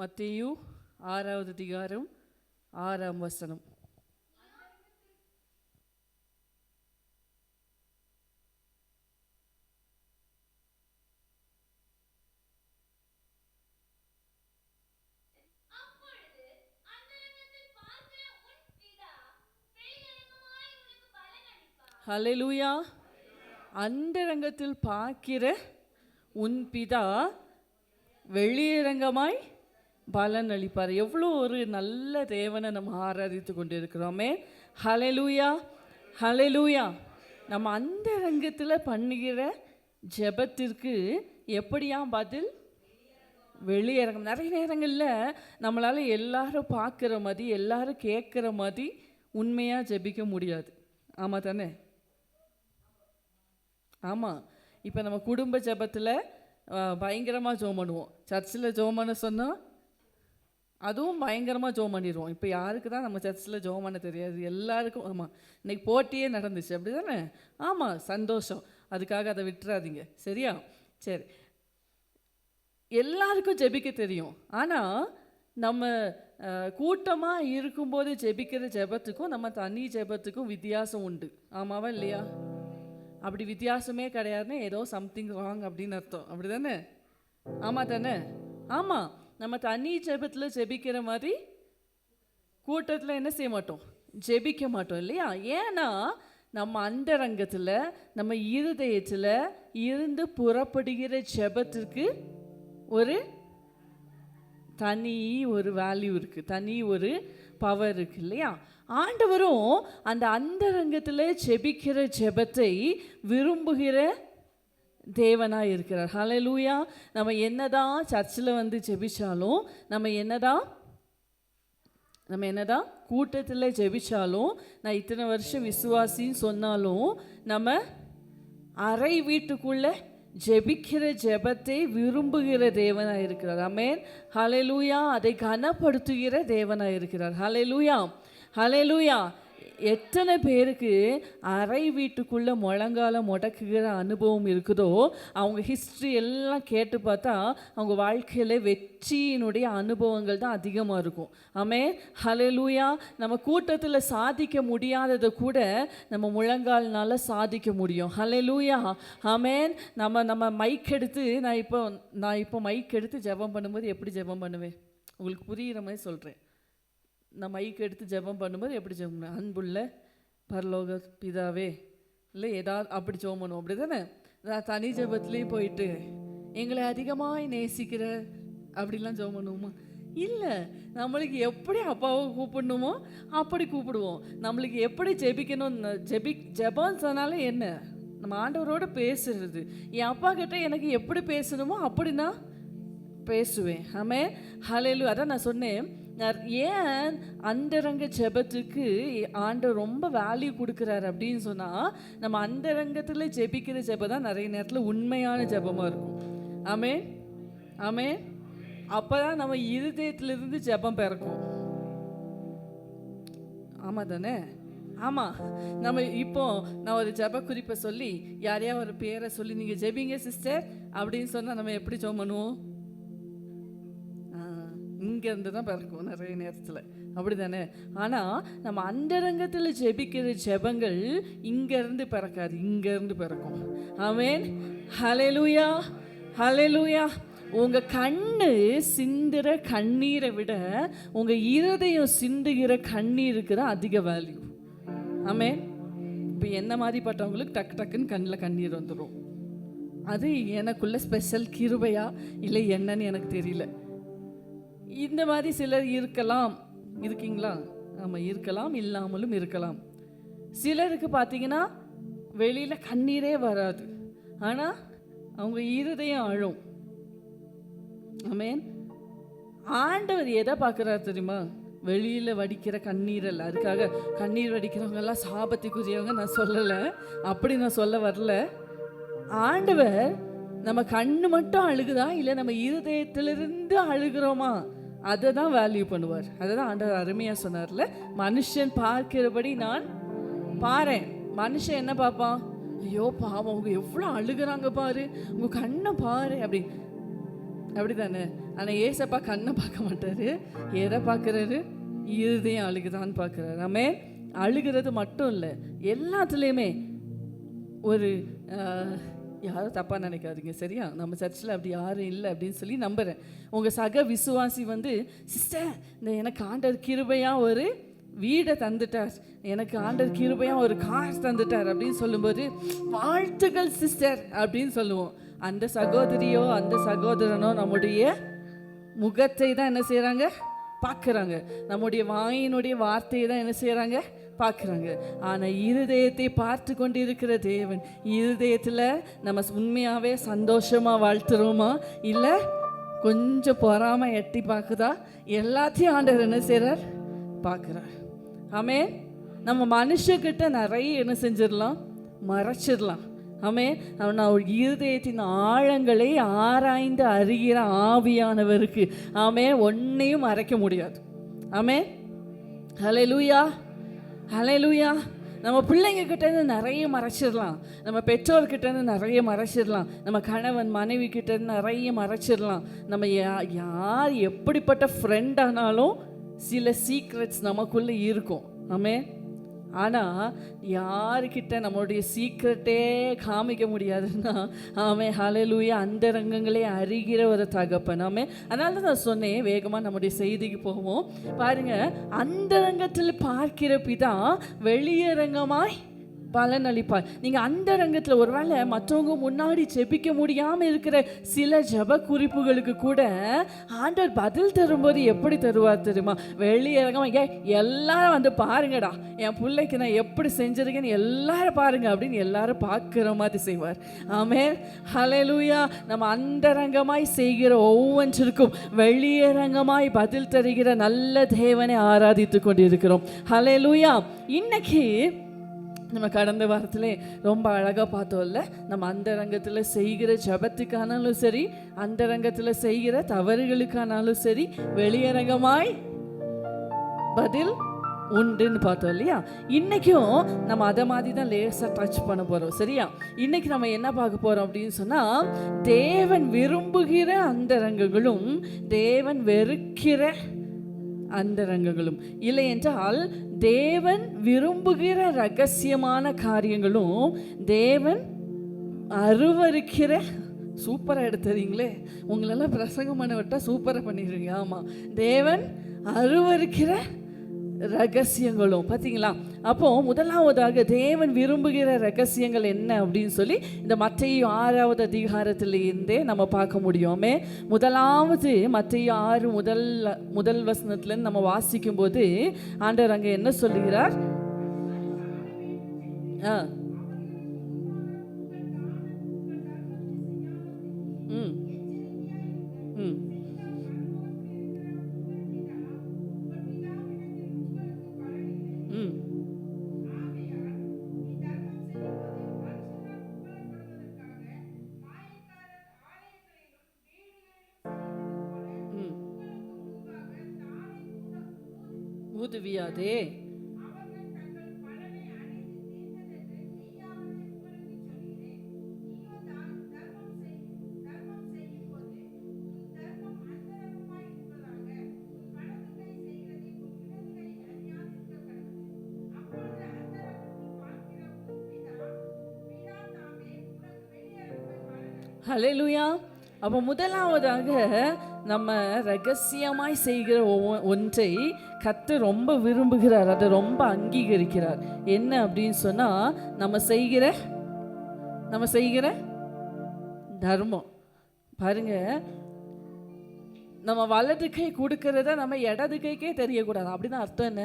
மத்தேயு 6வது அதிகாரம் 6ஆம் வசனம். ஹல்லேலூயா. அந்தரங்கத்தில் பார்க்கிற உன் பிதா வெளியரங்கமாய் பலன் அளிப்பார். எவ்வளோ ஒரு நல்ல தேவனை நம்ம ஆராதித்து கொண்டிருக்கிறோமே. ஹல்லேலூயா, ஹல்லேலூயா. நம்ம அந்தரங்கத்தில் பண்ணுகிற ஜெபத்திற்கு எப்படியா பதில்? வெளியரங்கம். நிறைய நேரங்களில் நம்மளால் எல்லாரும் பார்க்குற மாதிரி எல்லாரும் கேட்குற மாதிரி உண்மையாக ஜெபிக்க முடியாது. ஆமாம் தானே? ஆமாம். இப்போ நம்ம குடும்ப ஜெபத்தில் பயங்கரமாக ஜெபம் பண்ணுவோம். சர்ச்சில் ஜெபம் பண்ண சொன்னால் அதுவும் பயங்கரமாக ஜெபம் பண்ணிடுவோம். இப்போ யாருக்கு தான் நம்ம சர்ச்சில் ஜெபம் பண்ண தெரியாது? எல்லாருக்கும். ஆமாம், இன்றைக்கி போட்டியே நடந்துச்சு, அப்படி தானே? ஆமாம், சந்தோஷம். அதுக்காக அதை விட்டுறாதீங்க, சரியா? சரி, எல்லாருக்கும் ஜெபிக்க தெரியும். ஆனால் நம்ம கூட்டமாக இருக்கும்போது ஜெபிக்கிற ஜெபத்துக்கும் நம்ம தனி ஜெபத்துக்கும் வித்தியாசம் உண்டு. ஆமாவா இல்லையா? அப்படி வித்தியாசமே கிடையாதுன்னு ஏதோ சம்திங் ராங் அப்படின்னு அர்த்தம், அப்படி தானே? ஆமாம் தானே? ஆமாம். நம்ம தனி ஜெபத்தில் ஜெபிக்கிற மாதிரி கூட்டத்தில் என்ன செய்ய மாட்டோம்? ஜெபிக்க மாட்டோம் இல்லையா? ஏன்னா நம்ம அந்தரங்கத்தில் நம்ம இருதயத்தில் இருந்து புறப்படுகிற ஜெபத்திற்கு ஒரு தனி ஒரு வேல்யூ இருக்குது, தனி ஒரு பவர் இருக்குது இல்லையா? ஆண்டவரும் அந்த அந்தரங்கத்தில் ஜெபிக்கிற ஜெபத்தை விரும்புகிற தேவனாக இருக்கிறார். ஹல்லேலூயா. நம்ம என்னதான் சர்ச்சில் வந்து ஜெபிச்சாலும், நம்ம என்னதான் கூட்டத்தில் ஜெபிச்சாலும், நான் இத்தனை வருஷம் விசுவாசின்னு சொன்னாலும், நம்ம அறை வீட்டுக்குள்ளே ஜெபிக்கிற ஜெபத்தை விரும்புகிற தேவனாக இருக்கிறார். ஆமென், ஹல்லேலூயா. அதை கனப்படுத்துகிற தேவனாக இருக்கிறார். ஹல்லேலூயா, ஹல்லேலூயா. எத்தனை பேருக்கு அறை வீட்டுக்குள்ளே முழங்கால முடக்குகிற அனுபவம் இருக்குதோ, அவங்க ஹிஸ்ட்ரி எல்லாம் கேட்டு பார்த்தா அவங்க வாழ்க்கையில் வெற்றியினுடைய அனுபவங்கள் தான் அதிகமாக இருக்கும். ஆமென், ஹல்லேலூயா. நம்ம கூட்டத்தில் சாதிக்க முடியாததை கூட நம்ம முழங்கால்னால சாதிக்க முடியும். ஹல்லேலூயா, ஆமென். நம்ம மைக் எடுத்து நான் இப்போ மைக் எடுத்து ஜெபம் பண்ணும்போது எப்படி ஜெபம் பண்ணுவேன்? உங்களுக்கு புரிகிற மாதிரி சொல்கிறேன். நான் மைக் எடுத்து ஜெபம் பண்ணும்போது எப்படி ஜெபம் பண்ணுவேன்? அன்புள்ள பரலோக பிதாவே, இல்லை ஏதாவது அப்படி ஜெபம் பண்ணுவோம், அப்படி தானே? நான் தனி ஜெபத்துலேயும் போயிட்டு எங்களை அதிகமாக நேசிக்கிற அப்படிலாம் ஜெபம் பண்ணுவோமா? இல்லை. நம்மளுக்கு எப்படி அப்பாவை கூப்பிடணுமோ அப்படி கூப்பிடுவோம். நம்மளுக்கு எப்படி ஜெபிக்கணும், ஜெபம் சொன்னாலே என்ன? நம்ம ஆண்டவரோடு பேசுறது. என் அப்பா கிட்ட எனக்கு எப்படி பேசணுமோ அப்படி நான் பேசுவேன். ஆமென், ஹல்லேலூயா. அதான் நான் சொன்னேன், ஏன் அந்தரங்க ஜெபத்துக்கு ஆண்டவர் ரொம்ப வேல்யூ கொடுக்குறாரு அப்படின்னு சொன்னால், நம்ம அந்தரங்கத்தில் ஜெபிக்கிற ஜெபம் தான் நிறைய நேரத்தில் உண்மையான ஜெபமாக இருக்கும். ஆமென், ஆமென். அப்போ தான் நம்ம இருதயத்திலிருந்து ஜெபம் பிறக்கும். ஆமாம் தானே? ஆமாம். நான் ஒரு ஜெப குறிப்பை சொல்லி யாரையா ஒரு பேரை சொல்லி நீங்கள் ஜெபிங்க சிஸ்டர் அப்படின்னு சொன்னால் நம்ம எப்படி ஜெபம் பண்ணுவோம்? இங்கேருந்து தான் பிறக்கும் நிறைய நேரத்தில், அப்படி தானே? ஆனால் நம்ம அந்தரங்கத்தில் ஜெபிக்கிற ஜெபங்கள் இங்கேருந்து பிறக்காது, இங்கேருந்து பிறக்கும். ஆமென், ஹல்லேலூயா, ஹல்லேலூயா. உங்கள் கண்ணு சிந்துகிற கண்ணீரை விட உங்கள் இருதயம் சிந்துகிற கண்ணீருக்கு தான் அதிக வேல்யூ. ஆமென். இப்போ என்ன மாதிரிப்பட்டவங்களுக்கு டக்கு டக்குன்னு கண்ணில் கண்ணீர் வந்துடும். அது எனக்குள்ள ஸ்பெஷல் கிருபையா இல்லை என்னன்னு எனக்கு தெரியல. இந்த மாதிரி சிலர் இருக்கீங்களா? ஆமாம், இருக்கலாம், இல்லாமலும் இருக்கலாம். சிலருக்கு பார்த்தீங்கன்னா வெளியில் கண்ணீரே வராது, ஆனால் அவங்க இருதயம் அழும். ஆமென். ஆண்டவர் எதை பார்க்குறாரு தெரியுமா? வெளியில் வடிக்கிற கண்ணீர் அல்ல. அதுக்காக கண்ணீர் வடிக்கிறவங்கெல்லாம் சாபத்துக்குரியவங்க நான் சொல்லலை, அப்படி நான் சொல்ல வரல. ஆண்டவர் நம்ம கண்ணு மட்டும் அழுகுதா இல்லை நம்ம இருதயத்திலிருந்து அழுகிறோமா, அதை தான் வேல்யூ பண்ணுவார். அதை தான் ஆண்டவர் அருமையாக சொன்னார்ல, மனுஷன் பார்க்கிறபடி நான் பாரேன். மனுஷன் என்ன பார்ப்பான்? ஐயோ பாவம், அவங்க எவ்வளோ அழுகிறாங்க பாரு, உங்கள் கண்ணை பாரு அப்படி. அப்படிதானே? ஆனால் ஏசப்பா கண்ணை பார்க்க மாட்டாரு. எதை பார்க்குறாரு? இருதயம் அழுகுதான்னு பார்க்குறாரு. ஆமே. அழுகிறது மட்டும் இல்லை, எல்லாத்துலேயுமே ஒரு யாரும் தப்பாக நினைக்காதீங்க, சரியா? நம்ம சர்ச்சில் அப்படி யாரும் இல்லை அப்படின்னு சொல்லி நம்புகிறேன். உங்கள் சக விசுவாசி வந்து, சிஸ்டர் இந்த எனக்கு ஆண்டவர் கிருபையாக ஒரு வீடை தந்துட்டார், எனக்கு ஆண்டவர் கிருபையாக ஒரு கார் தந்துட்டார் அப்படின்னு சொல்லும்போது, வாழ்த்துக்கள் சிஸ்டர் அப்படின்னு சொல்லுவோம். அந்த சகோதரியோ அந்த சகோதரனோ நம்முடைய முகத்தை தான் என்ன செய்கிறாங்க? பார்க்குறாங்க. நம்முடைய வாயினுடைய வார்த்தையை தான் என்ன செய்கிறாங்க? பார்க்குறாங்க. ஆனால் இருதயத்தை பார்த்து கொண்டு இருக்கிற தேவன், இருதயத்தில் நம்ம உண்மையாகவே சந்தோஷமாக வாழ்த்துறோமா, இல்லை கொஞ்சம் பொறாமல் எட்டி பார்க்குதா? எல்லாத்தையும் ஆண்டவர் என்ன செய்கிறார்? பார்க்குறார். ஆமே. நம்ம மனுஷக்கிட்ட நிறைய என்ன செஞ்சிடலாம்? மறைச்சிடலாம். ஆமே. நான் ஒரு இருதயத்தின் ஆழங்களை ஆராய்ந்து அறிகிற ஆவியானவருக்கு ஆமே ஒன்றையும் மறைக்க முடியாது. ஆமே. ஹல்லேலூயா, ஹல்லேலூயா. நம்ம பிள்ளைங்க கிட்டேருந்து நிறைய மறைச்சிடலாம், நம்ம பெற்றோர்கிட்டேருந்து நிறைய மறைச்சிடலாம், நம்ம கணவன் மனைவி கிட்டேருந்து நிறைய மறைச்சிடலாம். நம்ம யார் எப்படிப்பட்ட ஃப்ரெண்ட் ஆனாலும் சில சீக்ரெட்ஸ் நமக்குள்ளே இருக்கும். ஆமே. ஆனால் யாருக்கிட்ட நம்மளுடைய சீக்ரெட்டே காமிக்க முடியாதுன்னா ஆமே ஹல்லேலூயா, அந்த ரங்கங்களே அறிகிற ஒரு தகப்பன். ஆமே. அதனால தான் நான் சொன்னேன், வேகமாக நம்முடைய செய்திக்கு போவோம். பாருங்கள், அந்த ரங்கத்தில் பார்க்கிற பிதா வெளியரங்கமாய் பலனளிப்பார். நீங்கள் அந்த ரங்கத்தில் ஒருவேளை மற்றவங்க முன்னாடி ஜெபிக்க முடியாமல் இருக்கிற சில ஜெப குறிப்புகளுக்கு கூட ஆண்டவர் பதில் தரும்போது எப்படி தருவார் தெரியுமா? வெளியரங்கமாக எல்லாரும் வந்து பாருங்கடா, என் பிள்ளைக்கு நான் எப்படி செஞ்சிருக்கேன்னு எல்லாரும் பாருங்க அப்படின்னு எல்லாரும் பார்க்குற மாதிரி செய்வார். ஆமென், ஹல்லேலூயா. நம்ம அந்தரங்கமாய் செய்கிற ஒவ்வொன்றிற்கும் வெளியரங்கமாய் பதில் தருகிற நல்ல தேவனை ஆராதித்து கொண்டிருக்கிறோம். ஹல்லேலூயா. இன்னைக்கு நம்ம கடந்த வாரத்திலே ரொம்ப அழகாக பார்த்தோம்ல, நம்ம அந்த ரங்கத்தில் செய்கிற ஜபத்துக்கானாலும் சரி, அந்த ரங்கத்தில் செய்கிற தவறுகளுக்கானாலும் சரி, வெளியரங்கமாய் பதில் உண்டுன்னு பார்த்தோம் இல்லையா? இன்றைக்கும் நம்ம அதை மாதிரி தான் லேசாக டச் பண்ண போகிறோம், சரியா? இன்றைக்கி நம்ம என்ன பார்க்க போகிறோம் அப்படின்னு சொன்னால், தேவன் விரும்புகிற அந்த ரங்கங்களும் தேவன் வெறுக்கிற அந்த ரங்கங்களும், இல்லை என்றால் தேவன் விரும்புகிற ரகசியமான காரியங்களும் தேவன் அருவருக்கிற. சூப்பராக எடுத்துறீங்களே, உங்களெல்லாம் பிரசங்கம் பண்ண விட்டால் சூப்பராக பண்ணிடுறீங்க. ஆமாம், தேவன் அருவருக்கிற ரகசியங்களும். பார்த்தீங்களா? அப்போ முதலாவதாக தேவன் விரும்புகிற ரகசியங்கள் என்ன அப்படின்னு சொல்லி இந்த மத்தேயு 6வது அதிகாரத்திலேருந்தே நம்ம பார்க்க முடியுமே. முதலாவது மத்தேயு 6 முதல் வசனத்துலேருந்து நம்ம வாசிக்கும் போது ஆண்டவர் அங்கே என்ன சொல்லுகிறார்? ஊதுவியாதே. ஹல்லேலூயா. அப்போ முதலாவதாக நம்ம ரகசியமாய் செய்கிற ஒன்றை கர்த்தர் ரொம்ப விரும்புகிறார், அதை ரொம்ப அங்கீகரிக்கிறார். என்ன அப்படின்னு சொன்னால், நம்ம செய்கிற தர்மம். பாருங்க, நம்ம வலது கை கொடுக்கறத நம்ம இடது கைக்கே தெரியக்கூடாது. அப்படின்னா அர்த்தம் என்ன?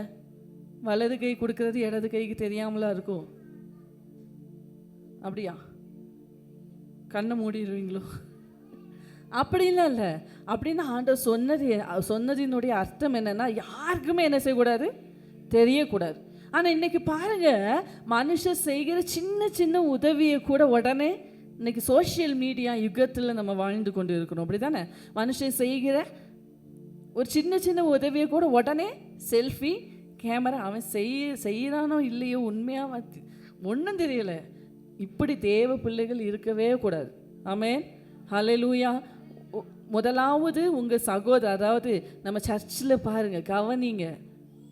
வலது கை கொடுக்கறது இடது கைக்கு தெரியாமலா இருக்கும்? அப்படியா? கண்ணை மூடிடுவீங்களோ? அப்படிலாம் இல்லை. அப்படின்னா ஆண்டவர் சொன்னதினுடைய அர்த்தம் என்னன்னா, யாருக்குமே என்ன செய்யக்கூடாது? தெரியக்கூடாது. ஆனால் இன்னைக்கு பாருங்க, மனுஷன் செய்கிற சின்ன சின்ன உதவியை கூட உடனே, இன்னைக்கு சோஷியல் மீடியா யுகத்தில் நம்ம வாழ்ந்து கொண்டு இருக்கிறோம், அப்படி தானே? மனுஷன் செய்கிற ஒரு சின்ன சின்ன உதவியை கூட உடனே செல்ஃபி கேமரா, அவன் செய்யறானோ இல்லையோ உண்மையாக ஒன்றும் தெரியல. இப்படி தேவ பிள்ளைகள் இருக்கவே கூடாது. ஆமென், ஹல்லேலூயா. முதலாவது உங்கள் சகோதரர், அதாவது நம்ம சர்ச்சில் பாருங்கள், கவனிங்க.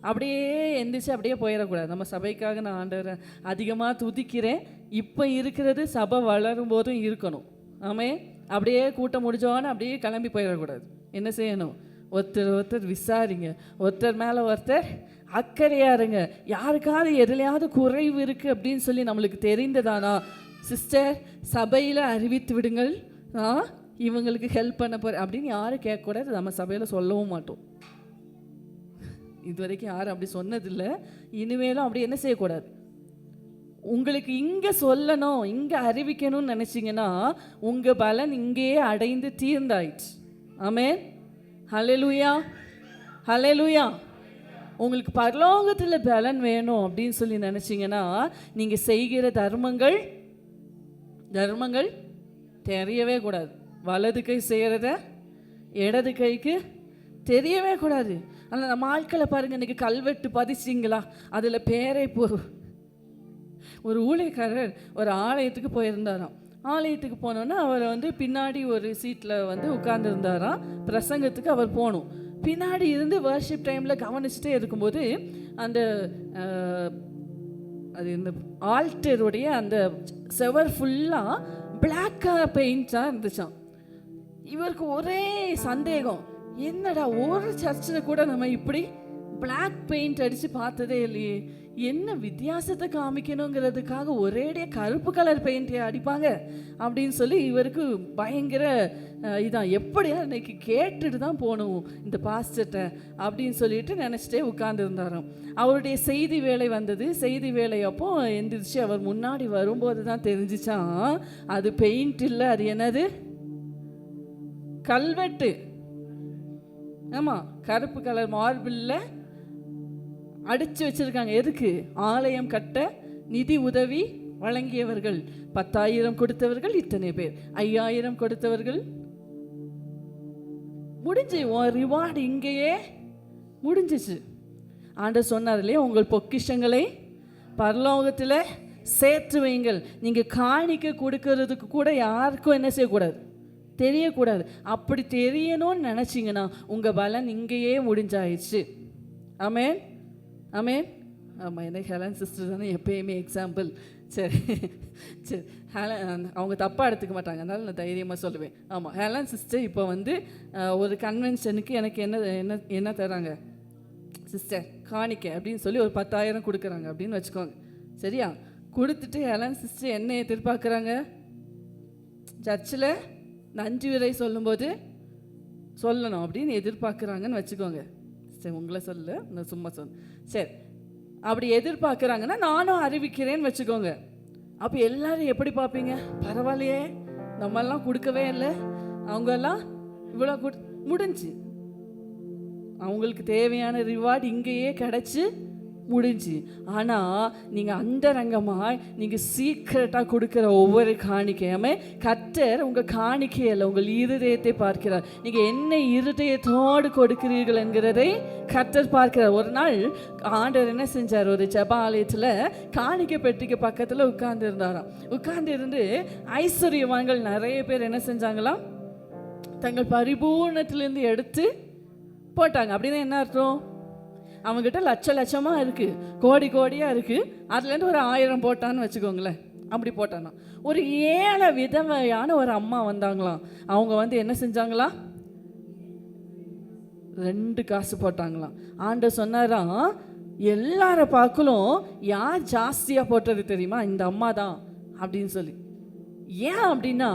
அப்படியே எந்திரிச்சு அப்படியே போயிடக்கூடாது. நம்ம சபைக்காக நான் ஆண்டவரை அதிகமாக துதிக்கிறேன். இப்போ இருக்கிறது சபை வளரும் போதும் இருக்கணும். ஆமே, அப்படியே கூட்டம் முடிஞ்சோன்னு அப்படியே கிளம்பி போயிடக்கூடாது. என்ன செய்யணும்? ஒருத்தர் விசாரிங்க, ஒருத்தர் மேலே ஒருத்தர் அக்கறையாக இருங்க. யாருக்காவது எதுலையாவது குறைவு இருக்குது அப்படின்னு சொல்லி நம்மளுக்கு தெரிந்ததானா, சிஸ்டர் சபையில் அறிவித்து விடுங்கள், இவங்களுக்கு ஹெல்ப் பண்ண போகிறேன் அப்படின்னு யாரும் கேட்கக்கூடாது. நம்ம சபையில் சொல்லவும் மாட்டோம். இது வரைக்கும் யாரும் அப்படி சொன்னதில்லை. இனிமேலும் அப்படி என்ன செய்யக்கூடாது. உங்களுக்கு இங்கே சொல்லணும், இங்கே அறிவிக்கணும்னு நினச்சிங்கன்னா உங்கள் பலன் இங்கேயே அடைந்து தீர்ந்தாயிடுச்சு. ஆமென், ஹல்லேலூயா, ஹல்லேலூயா. உங்களுக்கு பரலோகத்தில் பலன் வேணும் அப்படின்னு சொல்லி நினச்சிங்கன்னா நீங்கள் செய்கிற தர்மங்கள் தெரியவே கூடாது. வலது கை செய்கிறத இடது கைக்கு தெரியவே கூடாது. ஆனால் நம்ம ஆட்களை பாருங்கள், இன்றைக்கி கல்வெட்டு பதிச்சிங்களா, அதில் பேரே ஒரு ஊழியக்காரர் ஒரு ஆலயத்துக்கு போயிருந்தாராம். ஆலயத்துக்கு போனோன்னா அவர் வந்து பின்னாடி ஒரு சீட்டில் வந்து உட்கார்ந்துருந்தாராம். பிரசங்கத்துக்கு அவர் போகணும். பின்னாடி இருந்து வர்ஷிப் டைமில் கவனிச்சுட்டே இருக்கும்போது அந்த அது இந்த ஆல்டருடைய அந்த செவர் ஃபுல்லாக பிளாக்காக பெயிண்ட்டாக இருந்துச்சான். இவருக்கு ஒரே சந்தேகம், என்னடா ஒரு சர்ச்சில் கூட நம்ம இப்படி பிளாக் பெயிண்ட் அடித்து பார்த்ததே இல்லையே, என்ன வித்தியாசத்தை காமிக்கணுங்கிறதுக்காக ஒரேடியாக கருப்பு கலர் பெயிண்ட்டை அடிப்பாங்க அப்படின்னு சொல்லி இவருக்கு பயங்கர இதான், எப்படியா இன்னைக்கு கேட்டுட்டு தான் போகணும் இந்த பாஸ்டர்கிட்ட அப்படின்னு சொல்லிட்டு நினச்சிட்டே உட்கார்ந்துருந்தாராம். அவருடைய செய்தி வேலை வந்தது. செய்தி வேலை அப்போ எந்திரிச்சு அவர் முன்னாடி வரும்போது தான் தெரிஞ்சிச்சான், அது பெயிண்ட் இல்லை, அது என்னது, கல்வெட்டு. ஆமாம், கருப்பு கலர் மார்பிளில் அடித்து வச்சுருக்காங்க. எதுக்கு? ஆலயம் கட்ட நிதி உதவி வழங்கியவர்கள் 10,000 கொடுத்தவர்கள் இத்தனை பேர், 5,000 கொடுத்தவர்கள். முடிஞ்சு உன் ரிவார்டு இங்கேயே முடிஞ்சிச்சு. ஆண்டவர் சொன்னார் இல்லையா, உங்கள் பொக்கிஷங்களை பரலோகத்தில் சேர்த்து வைங்கள். நீங்கள் காணிக்க கொடுக்கறதுக்கு கூட யாருக்கும் என்ன செய்யக்கூடாது, தெரியக்கூடாது. அப்படி தெரியணும்னு நினச்சிங்கன்னா உங்கள் பலன் இங்கேயே முடிஞ்சாயிடுச்சு. ஆமென், ஆமென். ஆமாம், எனக்கு ஹெலன் சிஸ்டர் தானே எப்பயுமே எக்ஸாம்பிள். சரி சரி, அவங்க தப்பாக எடுத்துக்க மாட்டாங்க, அதனால நான் தைரியமாக சொல்லுவேன். ஆமாம், ஹெலன் சிஸ்டர் இப்போ வந்து ஒரு கன்வென்ஷனுக்கு எனக்கு என்ன தராங்க சிஸ்டர் காணிக்க அப்படின்னு சொல்லி ஒரு 10,000 கொடுக்குறாங்க அப்படின்னு வச்சுக்கோங்க. சரியா? கொடுத்துட்டு ஹெலன் சிஸ்டர் என்ன எதிர்பார்க்குறாங்க, சர்ச்சில் நன்றி உரை சொல்லும்போது சொல்லணும் அப்படின்னு எதிர்பார்க்குறாங்கன்னு வச்சுக்கோங்க. சரி, உங்களை சொல்ல, நான் சும்மா சொன்னேன். சரி, அப்படி எதிர்பார்க்குறாங்கன்னா நானும் அறிவிக்கிறேன்னு வச்சுக்கோங்க. அப்போ எல்லாரும் எப்படி பார்ப்பீங்க, பரவாயில்லையே நம்மெல்லாம் கொடுக்கவே இல்லை, அவங்கெல்லாம் இவ்வளோ முடிஞ்சு, அவங்களுக்கு தேவையான ரிவார்டு இங்கேயே கிடச்சி முடிஞ்சு. ஆனால் நீங்கள் அந்தரங்கமாக நீங்கள் சீக்கிரட்டாக கொடுக்குற ஒவ்வொரு காணிக்கையுமே கர்த்தர் உங்கள் காணிக்கையில் உங்கள் இருதயத்தை பார்க்கிறார். நீங்கள் என்ன இருதயத்தோடு கொடுக்கிறீர்கள் என்கிறதை கர்த்தர் பார்க்கிறார். ஒரு நாள் ஆண்டவர் என்ன செஞ்சார், ஒரு ஜெப ஆலயத்தில் காணிக்கை பெட்டிக்கு பக்கத்தில் உட்கார்ந்துருந்தாராம். உட்கார்ந்து ஐஸ்வர்யவான்கள் நிறைய பேர் என்ன செஞ்சாங்களாம், தங்கள் பரிபூர்ணத்திலேருந்து எடுத்து போட்டாங்க. அப்படின்னா என்ன அர்த்தம், அவங்ககிட்ட லட்சமாக இருக்குது, கோடியாக இருக்குது, அதுலேருந்து ஒரு 1000 போட்டான்னு வச்சுக்கோங்களேன். அப்படி போட்டானா ஒரு 7 விதவையான ஒரு அம்மா வந்தாங்களாம். அவங்க வந்து என்ன செஞ்சாங்களாம், 2 காசு போட்டாங்களாம். ஆண்டவர் சொன்னாராம், எல்லார பார்க்கலும் யார் ஜாஸ்தியாக போட்டது தெரியுமா, இந்த அம்மா தான் அப்படின்னு சொல்லி. ஏன் அப்படின்னா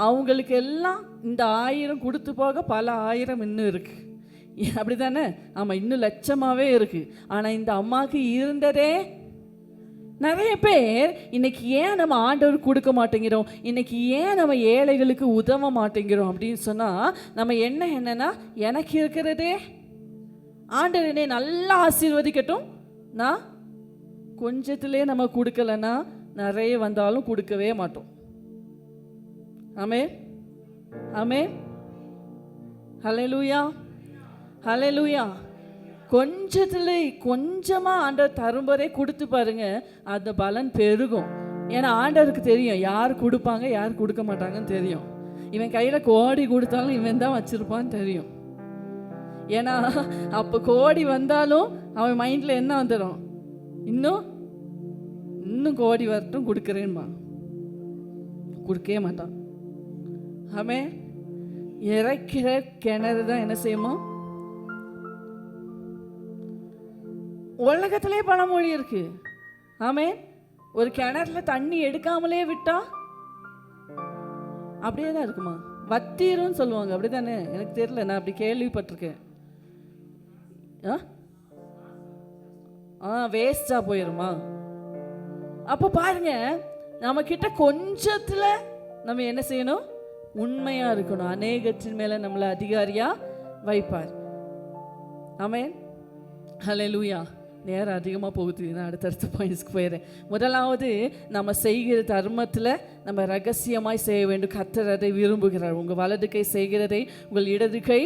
அவங்களுக்கு எல்லாம் இந்த 1000 கொடுத்து போக பல 1000 இன்னும் இருக்குது. அப்படி தானே? ஆமாம், இன்னும் லட்சமாகவே இருக்குது. ஆனால் இந்த அம்மாவுக்கு இருந்ததே. நிறைய பேர் இன்னைக்கு ஏன் நம்ம ஆண்டவர் கொடுக்க மாட்டேங்கிறோம், இன்னைக்கு ஏன் நம்ம ஏழைகளுக்கு உதவ மாட்டேங்கிறோம் அப்படின்னு சொன்னால் நம்ம என்னன்னா, எனக்கு இருக்கிறதே ஆண்டவர் என்னை நல்லா ஆசீர்வதிக்கட்டும், நான் கொஞ்சத்திலே நம்ம கொடுக்கலன்னா நிறைய வந்தாலும் கொடுக்கவே மாட்டோம். ஆமென், ஆமென், ஹல்லேலூயா, ஹல்லேலூயா. கொஞ்சமாக ஆண்டவர் தரும்போதே கொடுத்து பாருங்க, அந்த பலன் பெருகும். ஏன்னா ஆண்டவருக்கு தெரியும் யார் கொடுப்பாங்க யார் கொடுக்க மாட்டாங்கன்னு தெரியும். இவன் கையில் கோடி கொடுத்தாலும் இவன் தான் வச்சுருப்பான்னு தெரியும். ஏன்னா அப்போ கோடி வந்தாலும் அவன் மைண்டில் என்ன வந்துடும், இன்னும் கோடி வரட்டும் கொடுக்குறேன்மா, கொடுக்கவே மாட்டான். அவன் இறைக்கிற கிணறு தான் என்ன செய்யுமா. உலகத்திலே பழமொழி இருக்கு. ஆமே, ஒரு கிணறுல தண்ணி எடுக்காமலே விட்டா அப்படியே தான் இருக்குமா, வத்திரும் சொல்லுவாங்க. அப்படிதானே? எனக்கு தெரியல, நான் அப்படி கேள்விப்பட்டிருக்கேன். வேஸ்டா போயிருமா. அப்போ பாருங்க, நம்ம கிட்ட கொஞ்சத்துல நம்ம என்ன செய்யணும், உண்மையா இருக்கணும். அநேகத்தின் மேல நம்மளை அதிகாரியா வைப்பார். ஆமென், ஹல்லேலூயா. நேரம் அதிகமாக போகுது, நான் அடுத்தடுத்த பாயிண்ட்ஸ்க்கு போயிடுறேன். முதலாவது, நம்ம செய்கிற தர்மத்தில் நம்ம ரகசியமாய் செய்ய வேண்டும். கர்த்தர் அதை விரும்புகிறார். உங்கள் வலது கை செய்கிறதை உங்கள் இடது கை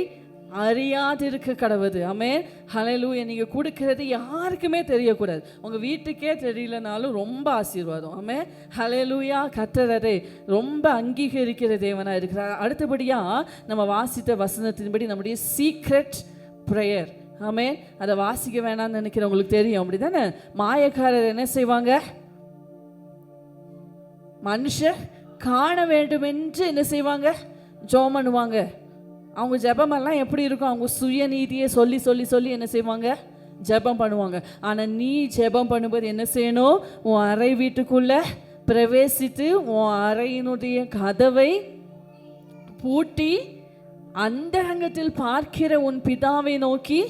அறியாதிருக்க கடவுது. ஆமென், ஹல்லேலூயா. நீங்கள் கொடுக்கறது யாருக்குமே தெரியக்கூடாது. உங்கள் வீட்டுக்கே தெரியலனாலும் ரொம்ப ஆசீர்வாதம். ஆமென், ஹல்லேலூயா. கர்த்தர் அதை ரொம்ப அங்கீகரிக்கிற தேவனாக இருக்கிறார். அடுத்தபடியாக நம்ம வாசித்த வசனத்தின்படி நம்முடைய சீக்ரெட் ப்ரேயர். ஆமென், அதை வாசிக்க வேணாம்னு நினைக்கிறவங்களுக்கு தெரியும், அப்படி தானே? மாயக்காரர் என்ன செய்வாங்க, மனுஷர் காண வேண்டும் என்று என்ன செய்வாங்க, ஜெபம் பண்ணுவாங்க. அவங்க ஜெபமெல்லாம் எப்படி இருக்கும், அவங்க சுயநீதியை சொல்லி சொல்லி சொல்லி என்ன செய்வாங்க, ஜெபம் பண்ணுவாங்க. ஆனால் நீ ஜெபம் பண்ணும்போது என்ன செய்யணும், உன் அறை வீட்டுக்குள்ளே பிரவேசித்து உன் அறையினுடைய கதவை பூட்டி அந்தரங்கத்தில் பார்க்கிற உன் பிதாவை நோக்கி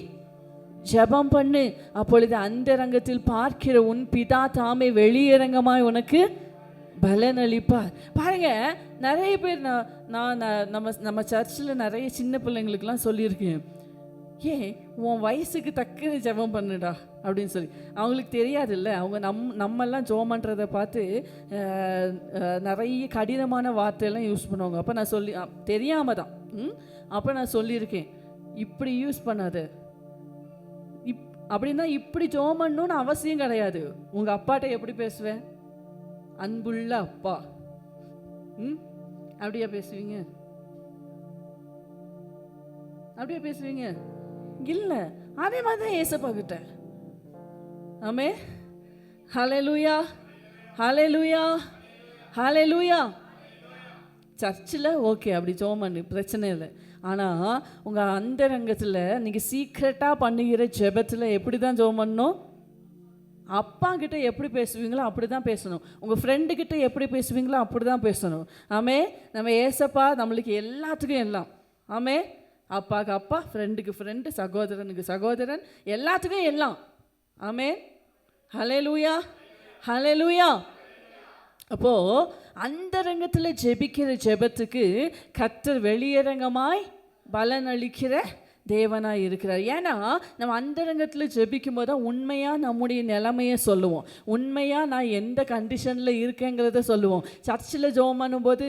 ஜெபம் பண்ணு. அப்பொழுது அந்தரங்கத்தில் பார்க்கிற உன் பிதா தாமே வெளியரங்கமாய் உனக்கு பலன் அளிப்பார். பாருங்க, நிறைய பேர் நான் நம்ம சர்ச்சில் நிறைய சின்ன பிள்ளைங்களுக்கெல்லாம் சொல்லியிருக்கேன், ஏன் உன் வயசுக்கு தக்க ஜெபம் பண்ணுடா அப்படின்னு சொல்லி. அவங்களுக்கு தெரியாது இல்லை, அவங்க நம்மெல்லாம் ஜெபம் பண்ணுறதை பார்த்து நிறைய கடினமான வார்த்தையெல்லாம் யூஸ் பண்ணுவாங்க. அப்போ நான் சொல்லி தெரியாமல் தான் அப்போ நான் சொல்லியிருக்கேன், இப்படி யூஸ் பண்ணாத, அப்படின்னா இப்படி ஜெபம் பண்ணணும்னு அவசியம் கிடையாது. உங்கள் அப்பாட்ட எப்படி பேசுவேன், அன்புள்ள அப்பா, அப்படியா பேசுவீங்க, அப்படியே பேசுவீங்க இல்லை. அதே மாதிரி தான் ஏசப்பா கிட்ட. ஆமே, ஹல்லேலூயா, ஹல்லேலூயா, ஹல்லேலூயா. சர்ச்சில் ஓகே அப்படி ஜெபம் பண்ணு, பிரச்சனை இல்லை. ஆனால் உங்கள் அந்தரங்கத்தில் நீங்கள் சீக்ரெட்டாக பண்ணுகிற ஜெபத்தில் எப்படி தான் ஜெபம் பண்ணணும், அப்பா கிட்ட எப்படி பேசுவீங்களோ அப்படி தான் பேசணும். உங்கள் ஃப்ரெண்டுக்கிட்ட எப்படி பேசுவீங்களோ அப்படி தான் பேசணும். ஆமே, நம்ம ஏசப்பா நம்மளுக்கு எல்லாத்துக்கும் எல்லாம். ஆமே, அப்பாவுக்கு அப்பா, ஃப்ரெண்டுக்கு ஃப்ரெண்டு, சகோதரனுக்கு சகோதரன், எல்லாத்துக்கும் எல்லாம். ஆமே, ஹல்லேலூயா, ஹல்லேலூயா. அப்போது அந்தரங்கத்தில் ஜெபிக்கிற ஜெபத்துக்கு கர்த்தர் வெளியரங்கமாய் பலன் அளிக்கிற தேவனாக இருக்கிறார். ஏன்னா நம்ம அந்தரங்கத்தில் ஜெபிக்கும் போது தான் உண்மையாக நம்முடைய நிலைமையை சொல்லுவோம், உண்மையாக நான் எந்த கண்டிஷனில் இருக்கேங்கிறத சொல்லுவோம். சர்ச்சில் ஜெபம் பண்ணும்போது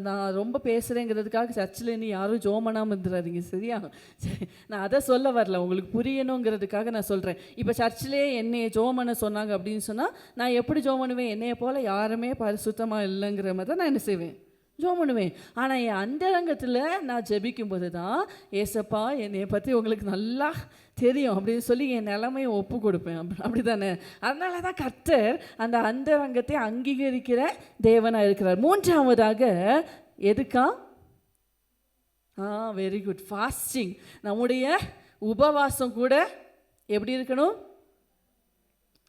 நான் ரொம்ப பேசுகிறேங்கிறதுக்காக சர்ச்சில் இனி யாரும் ஜெபம் பண்ணாமல் இருந்துடாதீங்க, சரியா? சரி, நான் அதை சொல்ல வரல, உங்களுக்கு புரியணுங்கிறதுக்காக நான் சொல்கிறேன். இப்போ சர்ச்சிலே என்னையை ஜெபம் பண்ண சொன்னாங்க அப்படின்னு சொன்னால் நான் எப்படி ஜெபம் பண்ணுவேன், என்னையை போல் யாருமே பரிசுத்தமாக இல்லைங்கிற மாதிரி தான் நான் என்ன செய்வேன், ஜெபம் பண்ணுவேன். ஆனால் என் அந்தரங்கத்தில் நான் ஜெபிக்கும்போது தான் ஏசப்பா என்னையை பற்றி உங்களுக்கு நல்லா தெரியும் அப்படின்னு சொல்லி என் நிலைமையை ஒப்பு கொடுப்பேன். அப்படி தானே? அதனால தான் கர்த்தர் அந்த அந்தரங்கத்தை அங்கீகரிக்கிற தேவனாக இருக்கிறார். மூன்றாவதாக எதுக்கா, வெரி குட், ஃபாஸ்டிங். நம்முடைய உபவாசம் கூட எப்படி இருக்கணும்,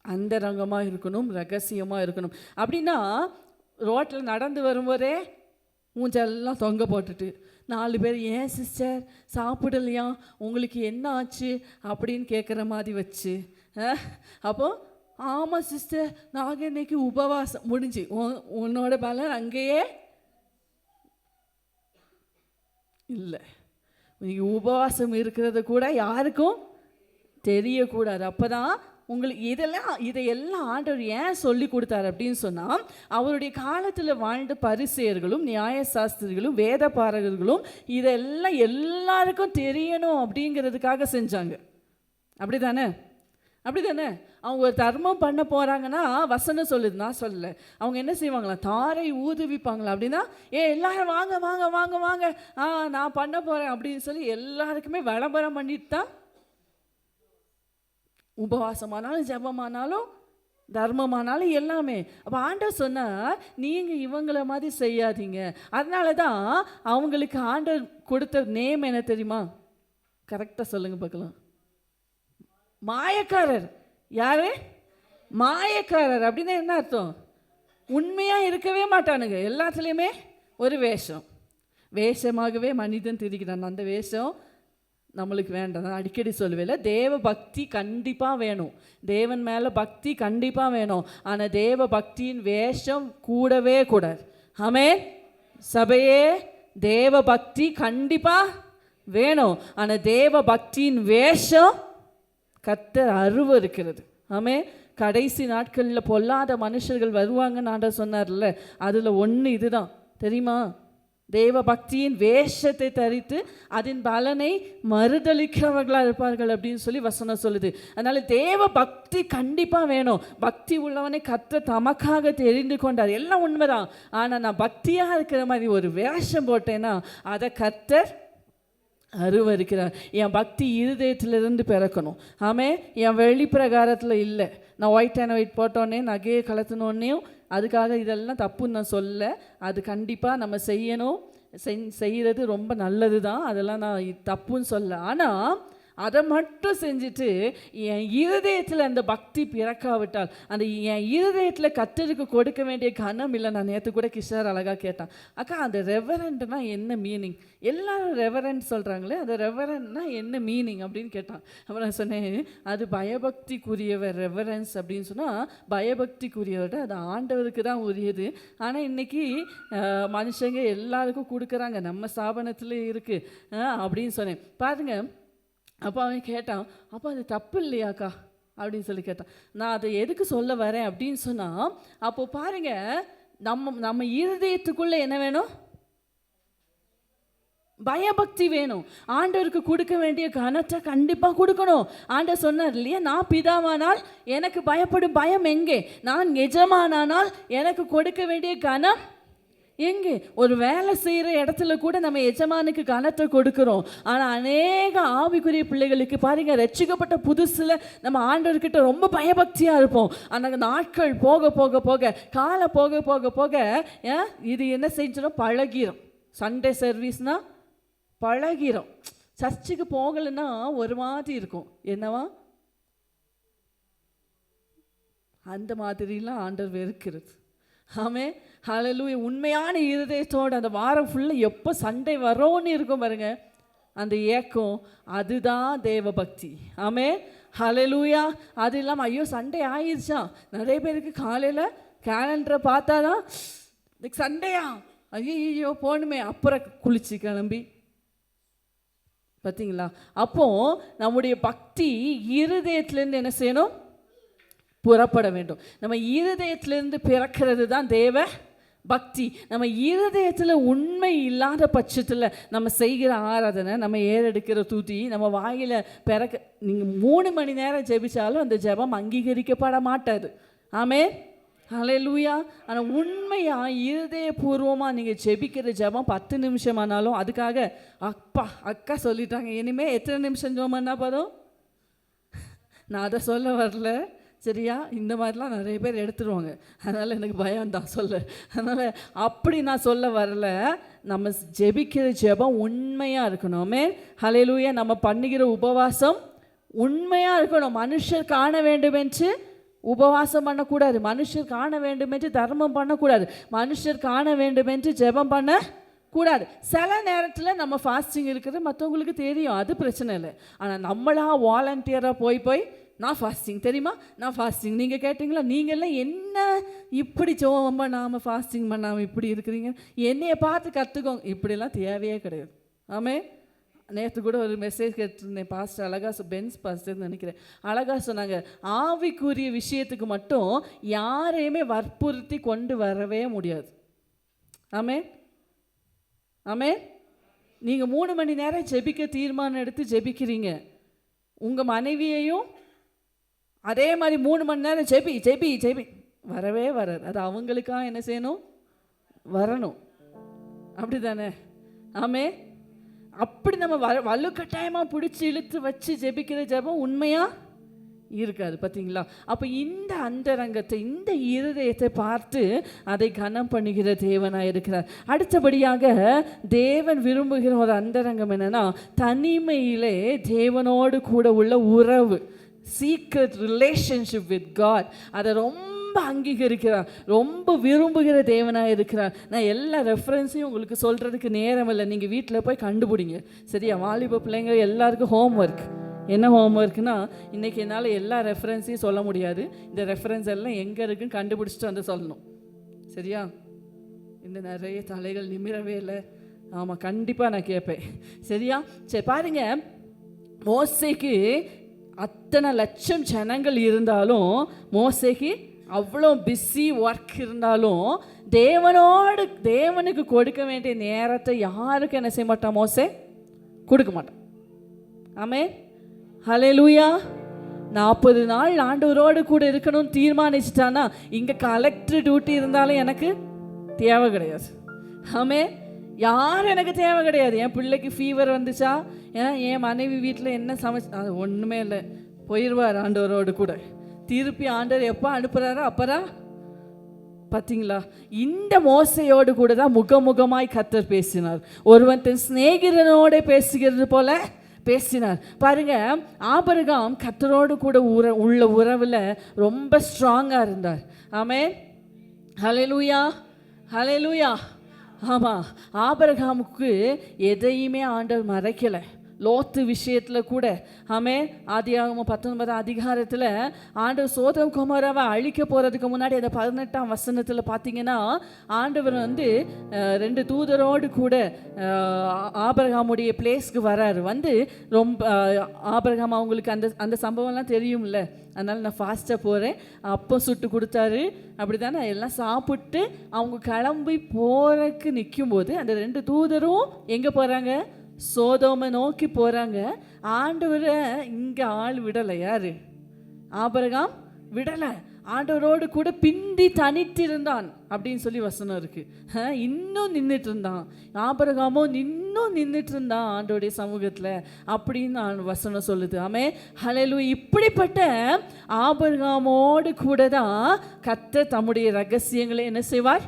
அந்தரங்கமாக இருக்கணும், ரகசியமாக இருக்கணும். அப்படின்னா ரோட்டில் நடந்து வரும்போதே மூஞ்செல்லாம் தொங்க போட்டுட்டு 4 பேர் ஏன் சிஸ்டர் சாப்பிடலையா, உங்களுக்கு என்ன ஆச்சு அப்படின்னு கேட்குற மாதிரி வச்சு, அப்போது ஆமாம் சிஸ்டர் நாங்கள் இன்னைக்கு உபவாசம் முடிஞ்சு, உன்னோட பலன் அங்கேயே இல்லை. இன்னைக்கு உபவாசம் இருக்கிறது கூட யாருக்கும் தெரியக்கூடாது. அப்போ தான் உங்களுக்கு இதையெல்லாம் ஆண்டவர் ஏன் சொல்லி கொடுத்தாரு அப்படின்னு சொன்னால், அவருடைய காலத்தில் வாழ்ந்த பரிசேயர்களும் நியாயசாஸ்திரிகளும் வேத பாரகர்களும் இதெல்லாம் எல்லாருக்கும் தெரியணும் அப்படிங்கிறதுக்காக செஞ்சாங்க. அப்படி தானே? அப்படி தானே? அவங்க ஒரு தர்மம் பண்ண போகிறாங்கன்னா வசனம் சொல்லுது, நான் சொல்லலை. அவங்க என்ன செய்வாங்களா, தாரை ஊதுவிப்பாங்களா. அப்படின்னா எல்லாரும் வாங்க வாங்க வாங்க வாங்க, நான் பண்ண போகிறேன் அப்படின்னு சொல்லி எல்லாருக்குமே விளம்பரம் பண்ணிட்டு தான் உபவாசமானாலும் ஜெபமானாலும் தர்மமானாலும் எல்லாமே. அப்போ ஆண்டவர் சொன்னார், நீங்கள் இவங்கள மாதிரி செய்யாதீங்க. அதனால தான் அவங்களுக்கு ஆண்டவர் கொடுத்த நேம் என்ன தெரியுமா? கரெக்டாக சொல்லுங்கள் பார்க்கலாம். மாயக்காரர். யாரு? மாயக்காரர். அப்படின்னா என்ன அர்த்தம்? உண்மையாக இருக்கவே மாட்டானுங்க, எல்லாத்துலேயுமே ஒரு வேஷம். வேஷமாகவே மனிதன் திரிக்கிறான். அந்த வேஷம் நம்மளுக்கு வேண்டாம். நான் அடிக்கடி சொல்லுவேல, தேவ பக்தி கண்டிப்பாக வேணும், தேவன் மேலே பக்தி கண்டிப்பாக வேணும். ஆனால் தேவ பக்தியின் வேஷம் கூடவே கூடாது. ஆமென். சபையே, தேவ பக்தி கண்டிப்பாக வேணும். ஆனால் தேவ பக்தியின் வேஷம் கர்த்தர் அருவருக்கிறது. ஆமென். கடைசி நாட்களில் பொல்லாத மனுஷர்கள் வருவாங்கன்னு ஆண்டவர் சொன்னார்ல, அதில் ஒன்று இதுதான் தெரியுமா? தேவ பக்தியின் வேஷத்தை தரித்து அதன் பலனை மறுதளிக்கிறவர்களாக இருப்பார்கள் அப்படின்னு சொல்லி வசனம் சொல்லுது. அதனால தேவ பக்தி கண்டிப்பாக வேணும். பக்தி உள்ளவனை கர்த்தர் தமக்காக தெரிந்து கொண்டார், எல்லாம் உண்மைதான். ஆனால் நான் பக்தியாக இருக்கிற மாதிரி ஒரு வேஷம் போட்டேன்னா அதை கர்த்தர் அருவருக்கிறார். என் பக்தி இருதயத்திலிருந்து பிறக்கணும். ஆமே, என் வெளிப்பிரகாரத்தில் இல்லை. நான் ஒயிட் அண்ட் ஒயிட் போட்டோன்னே நகையை கலத்தினோடனேயும் அதுக்காக இதெல்லாம் தப்புன்னு நான் சொல்ல. அது கண்டிப்பாக நம்ம செய்யணும், செய்கிறது ரொம்ப நல்லது தான், அதெல்லாம் நான் தப்புன்னு சொல்ல. ஆனால் அதை மட்டும் செஞ்சுட்டு என் இருதயத்தில் அந்த பக்தி பிறக்காவிட்டால், அந்த என் இருதயத்தில் கர்த்தருக்கு கொடுக்க வேண்டிய கனம் இல்லை. நான் நேற்று கூட கிஷோர் அழகாக கேட்டான், அக்கா அந்த ரெவரண்ட்னா என்ன மீனிங்? எல்லாரும் ரெவரண்ட் சொல்கிறாங்களே, அந்த ரெவரண்ட்னா என்ன மீனிங் அப்படின்னு கேட்டான். அப்போ நான் சொன்னேன், அது பயபக்திக்குரியவர். ரெவரன்ஸ் அப்படின்னு சொன்னால் பயபக்திக்குரியவர், அது ஆண்டவருக்கு தான் உரியது. ஆனால் இன்றைக்கி மனுஷங்க எல்லாருக்கும் கொடுக்குறாங்க, நம்ம ஸ்தாபனத்தில் இருக்குது அப்படின்னு சொன்னேன். பாருங்கள், அப்போ அவன் கேட்டான், அப்போ அது தப்பு இல்லையாக்கா அப்படின்னு சொல்லி கேட்டான். நான் அதை எதுக்கு சொல்ல வரேன் அப்படின்னு சொன்னால், அப்போது பாருங்கள், நம்ம இருதயத்துக்குள்ளே என்ன வேணும்? பயபக்தி வேணும். ஆண்டவருக்கு கொடுக்க வேண்டிய கனத்தை கண்டிப்பாக கொடுக்கணும். ஆண்டவர் சொன்னார் இல்லையா, நான் பிதாவானால் எனக்கு பயப்படும் பயம் எங்கே? நான் எஜமானானால் எனக்கு கொடுக்க வேண்டிய கனம் எங்கே? ஒரு வேலை செய்கிற இடத்துல கூட நம்ம எஜமானுக்கு கனத்தை கொடுக்குறோம். ஆனால் அநேக ஆவிக்குரிய பிள்ளைகளுக்கு பாருங்கள், ரட்சிக்கப்பட்ட புதுசில் நம்ம ஆண்டவர்கிட்ட ரொம்ப பயபக்தியாக இருப்போம். ஆனால் நாட்கள் போக போக போக, காலம் போக போக போக இது என்ன செஞ்சிடும்? பழகிரும். சண்டே சர்வீஸ்னால் பழகிரும். சர்ச்சுக்கு போகலைன்னா ஒரு மாதிரி இருக்கும். என்னவா? அந்த மாதிரிலாம் ஆண்டவர் வெறுக்கிறது. ஆமே, ஹல்லேலூயா. உண்மையான இருதயத்தோடு அந்த வாரம் ஃபுல்லாக எப்போ சண்டை வரோன்னு இருக்கும் பாருங்க, அந்த ஏக்கம், அதுதான் தேவ பக்தி. ஆமே, ஹல்லேலூயா. அது இல்லாமல் ஐயோ சண்டே ஆயிடுச்சா, நிறைய பேருக்கு காலையில் கேலண்டரை பார்த்தா தான் இன்னைக்கு சண்டையா, ஐயோ போகணுமே, அப்புறம் குளிச்சு கிளம்பி. பார்த்தீங்களா? அப்போது நம்முடைய பக்தி இருதயத்துலேருந்து என்ன செய்யணும்? புறப்பட வேண்டும். நம்ம இருதயத்திலிருந்து பிறக்கிறது தான் தேவ பக்தி. நம்ம இருதயத்தில் உண்மை இல்லாத பட்சத்தில் நம்ம செய்கிற ஆராதனை, நம்ம ஏறெடுக்கிற துதி, நம்ம வாயில் பிறக்க, நீங்கள் 3 மணி நேரம் ஜெபிச்சாலும் அந்த ஜெபம் அங்கீகரிக்கப்பட மாட்டாது. ஆமென், ஹல்லேலூயா. ஆனால் உண்மையாக இருதயபூர்வமாக நீங்கள் ஜெபிக்கிற ஜெபம் 10 நிமிஷம் ஆனாலும், அதுக்காக அக்கா சொல்லிட்டாங்க இனிமேல் எத்தனை நிமிஷம் ஜெபம் பண்ணால் போதும். நான் அதை சொல்ல வரல, சரியா? இந்த மாதிரிலாம் நிறைய பேர் எடுத்துருவாங்க, அதனால் எனக்கு பயம் தான் சொல்ல. அதனால் அப்படி நான் சொல்ல வரல. நம்ம ஜெபிக்கிற ஜெபம் உண்மையாக இருக்கணுமே. ஹல்லேலூயா. நம்ம பண்ணுகிற உபவாசம் உண்மையாக இருக்கணும். மனுஷர் காண வேண்டும் என்று உபவாசம் பண்ணக்கூடாது, மனுஷர் காண வேண்டும் என்று தர்மம் பண்ணக்கூடாது, மனுஷர் காண வேண்டும் என்று ஜெபம் பண்ணக்கூடாது. சில நேரத்தில் நம்ம ஃபாஸ்டிங் இருக்கிறது மற்றவங்களுக்கு தெரியும், அது பிரச்சனை இல்லை. ஆனால் நம்மளாக வாலண்டியராக போய் நான் ஃபாஸ்டிங் தெரியுமா, நான் ஃபாஸ்டிங். நீங்கள் கேட்டிங்களா, நீங்கள்லாம் என்ன இப்படி ஜெபம் பண்ணாமல் ஃபாஸ்டிங் பண்ணாமல் இப்படி இருக்கிறீங்க, என்னையை பார்த்து கற்றுக்கோங்க. இப்படிலாம் தேவையே கிடையாது. ஆமே, நேற்று கூட ஒரு மெசேஜ் கேட்டிருந்தேன், பாஸ்டர் அழகா பென்ஸ் பாஸ்டர்னு நினைக்கிறேன், அழகாக சொன்னாங்க, ஆவிக்குரிய விஷயத்துக்கு மட்டும் யாரையுமே வற்புறுத்தி கொண்டு வரவே முடியாது. ஆமே, ஆமே. நீங்கள் 3 மணி நேரம் ஜெபிக்க தீர்மானம் எடுத்து ஜெபிக்கிறீங்க, உங்கள் மனைவியையும் அதே மாதிரி 3 மணி நேரம் ஜெபி ஜெபி ஜெபி வரவே வராது. அது அவங்களுக்காக என்ன செய்யணும்? வரணும். அப்படி தானே? ஆமே. அப்படி நம்ம வலுக்கட்டாயமாக பிடிச்சி இழுத்து வச்சு ஜெபிக்கிற ஜெபம் உண்மையாக இருக்காது. பார்த்தீங்களா? அப்போ இந்த அந்தரங்கத்தை, இந்த இருதயத்தை பார்த்து அதை கனம் பண்ணுகிற தேவனாக இருக்கிறார். அடுத்தபடியாக தேவன் விரும்புகிற ஒரு அந்தரங்கம் என்னன்னா, தனிமையிலே தேவனோடு கூட உள்ள உறவு, சீக்ரெட் ரிலேஷன்ஷிப் வித் காட். அதை ரொம்ப அங்கீகரிக்கிறார், ரொம்ப விரும்புகிற தேவனாக இருக்கிறார். நான் எல்லா ரெஃபரன்ஸையும் உங்களுக்கு சொல்கிறதுக்கு நேரம் இல்லை, நீங்கள் வீட்டில் போய் கண்டுபிடிங்க. சரியா? வாலிப பிள்ளைங்க எல்லாருக்கும் ஹோம்ஒர்க். என்ன ஹோம்ஒர்க்னா, இன்றைக்கி என்னால் எல்லா ரெஃபரன்ஸையும் சொல்ல முடியாது. இந்த ரெஃபரன்ஸ் எல்லாம் எங்கே இருக்குன்னு கண்டுபிடிச்சிட்டு வந்து சொல்லணும். சரியா? இந்த நிறைய தலைகள் நிமிரவே இல்லை. ஆமாம், கண்டிப்பாக நான் கேட்பேன். சரியா? சரி, பாருங்கள், மோசேக்கு அத்தனை லட்சம் ஜனங்கள் இருந்தாலும், மோசேக்கு அவ்வளோ பிஸி ஒர்க் இருந்தாலும், தேவனுக்கு கொடுக்க வேண்டிய நேரத்தை யாருக்கு என்ன செய்ய மாட்டான்? மோசே கொடுக்க மாட்டான். ஆமே. ஹல்லேலூயா. 40 நாள் ஆண்டவரோடு கூட இருக்கணும்னு தீர்மானிச்சிட்டானா, இங்கே கலெக்டர் டியூட்டி இருந்தாலும் எனக்கு தேவை கிடையாது. ஆமே. யாரும் எனக்கு தேவை கிடையாது. என் பிள்ளைக்கு ஃபீவர் வந்துச்சா, என் மனைவி வீட்டில் என்ன சமைச்சு, அது ஒன்றுமே இல்லை, போயிடுவார் ஆண்டவரோடு கூட. திருப்பி ஆண்டவர் எப்போ அனுப்புகிறாரோ அப்போதான். பார்த்தீங்களா? இந்த மோசையோடு கூட தான் முகமுகமாய் கர்த்தர் பேசினார். ஒருவன் தன் சிநேகிதனோட பேசுகிறது போல பேசினார். பாருங்க, ஆபிரகாம் கர்த்தரோடு கூட உள்ள உறவில் ரொம்ப ஸ்ட்ராங்காக இருந்தார். ஆமென். ஹல்லேலூயா, ஹல்லேலூயா. ஆமாம், ஆபிரகாமுக்கு எதையுமே ஆண்டவர் மறைக்கலை. லோத்து விஷயத்தில் கூட. ஆமே. ஆதியாகமம் 19 அதிகாரத்தில் ஆண்டவர் சோதம் குமாராவை அழிக்க போகிறதுக்கு முன்னாடி அந்த 18ஆம் வசனத்தில் பார்த்தீங்கன்னா, ஆண்டவர் 2 தூதரோடு கூட ஆபிரகாமுடைய பிளேஸ்க்கு வராரு. ரொம்ப ஆபிரகாம் அவங்களுக்கு அந்த சம்பவம்லாம் தெரியும்ல, அதனால் நான் ஃபாஸ்ட்டாக போகிறேன். அப்போ சுட்டு கொடுத்தாரு, அப்படி தானே. எல்லாம் சாப்பிட்டு அவங்க கிளம்பி போகிறதுக்கு நிற்கும்போது அந்த 2 தூதரும் எங்கே போகிறாங்க? சோதோமை நோக்கி போகிறாங்க. ஆண்டவரை இங்கே ஆள் விடலை. யார்? ஆபிரகாம் விடலை. ஆண்டவரோடு கூட பிந்தி தனித்திருந்தான் அப்படின்னு சொல்லி வசனம் இருக்கு. இன்னும் நின்றுட்டு இருந்தான். ஆபிரகாமும் இன்னும் நின்றுட்டு இருந்தான் ஆண்டோடைய சமூகத்தில் அப்படின்னு வசனம் சொல்லுது. ஆமே. ஹல்லேலூயா. இப்படிப்பட்ட ஆபிரகாமோடு கூட தான் கர்த்தர் தம்முடைய ரகசியங்களை என்ன செய்வார்?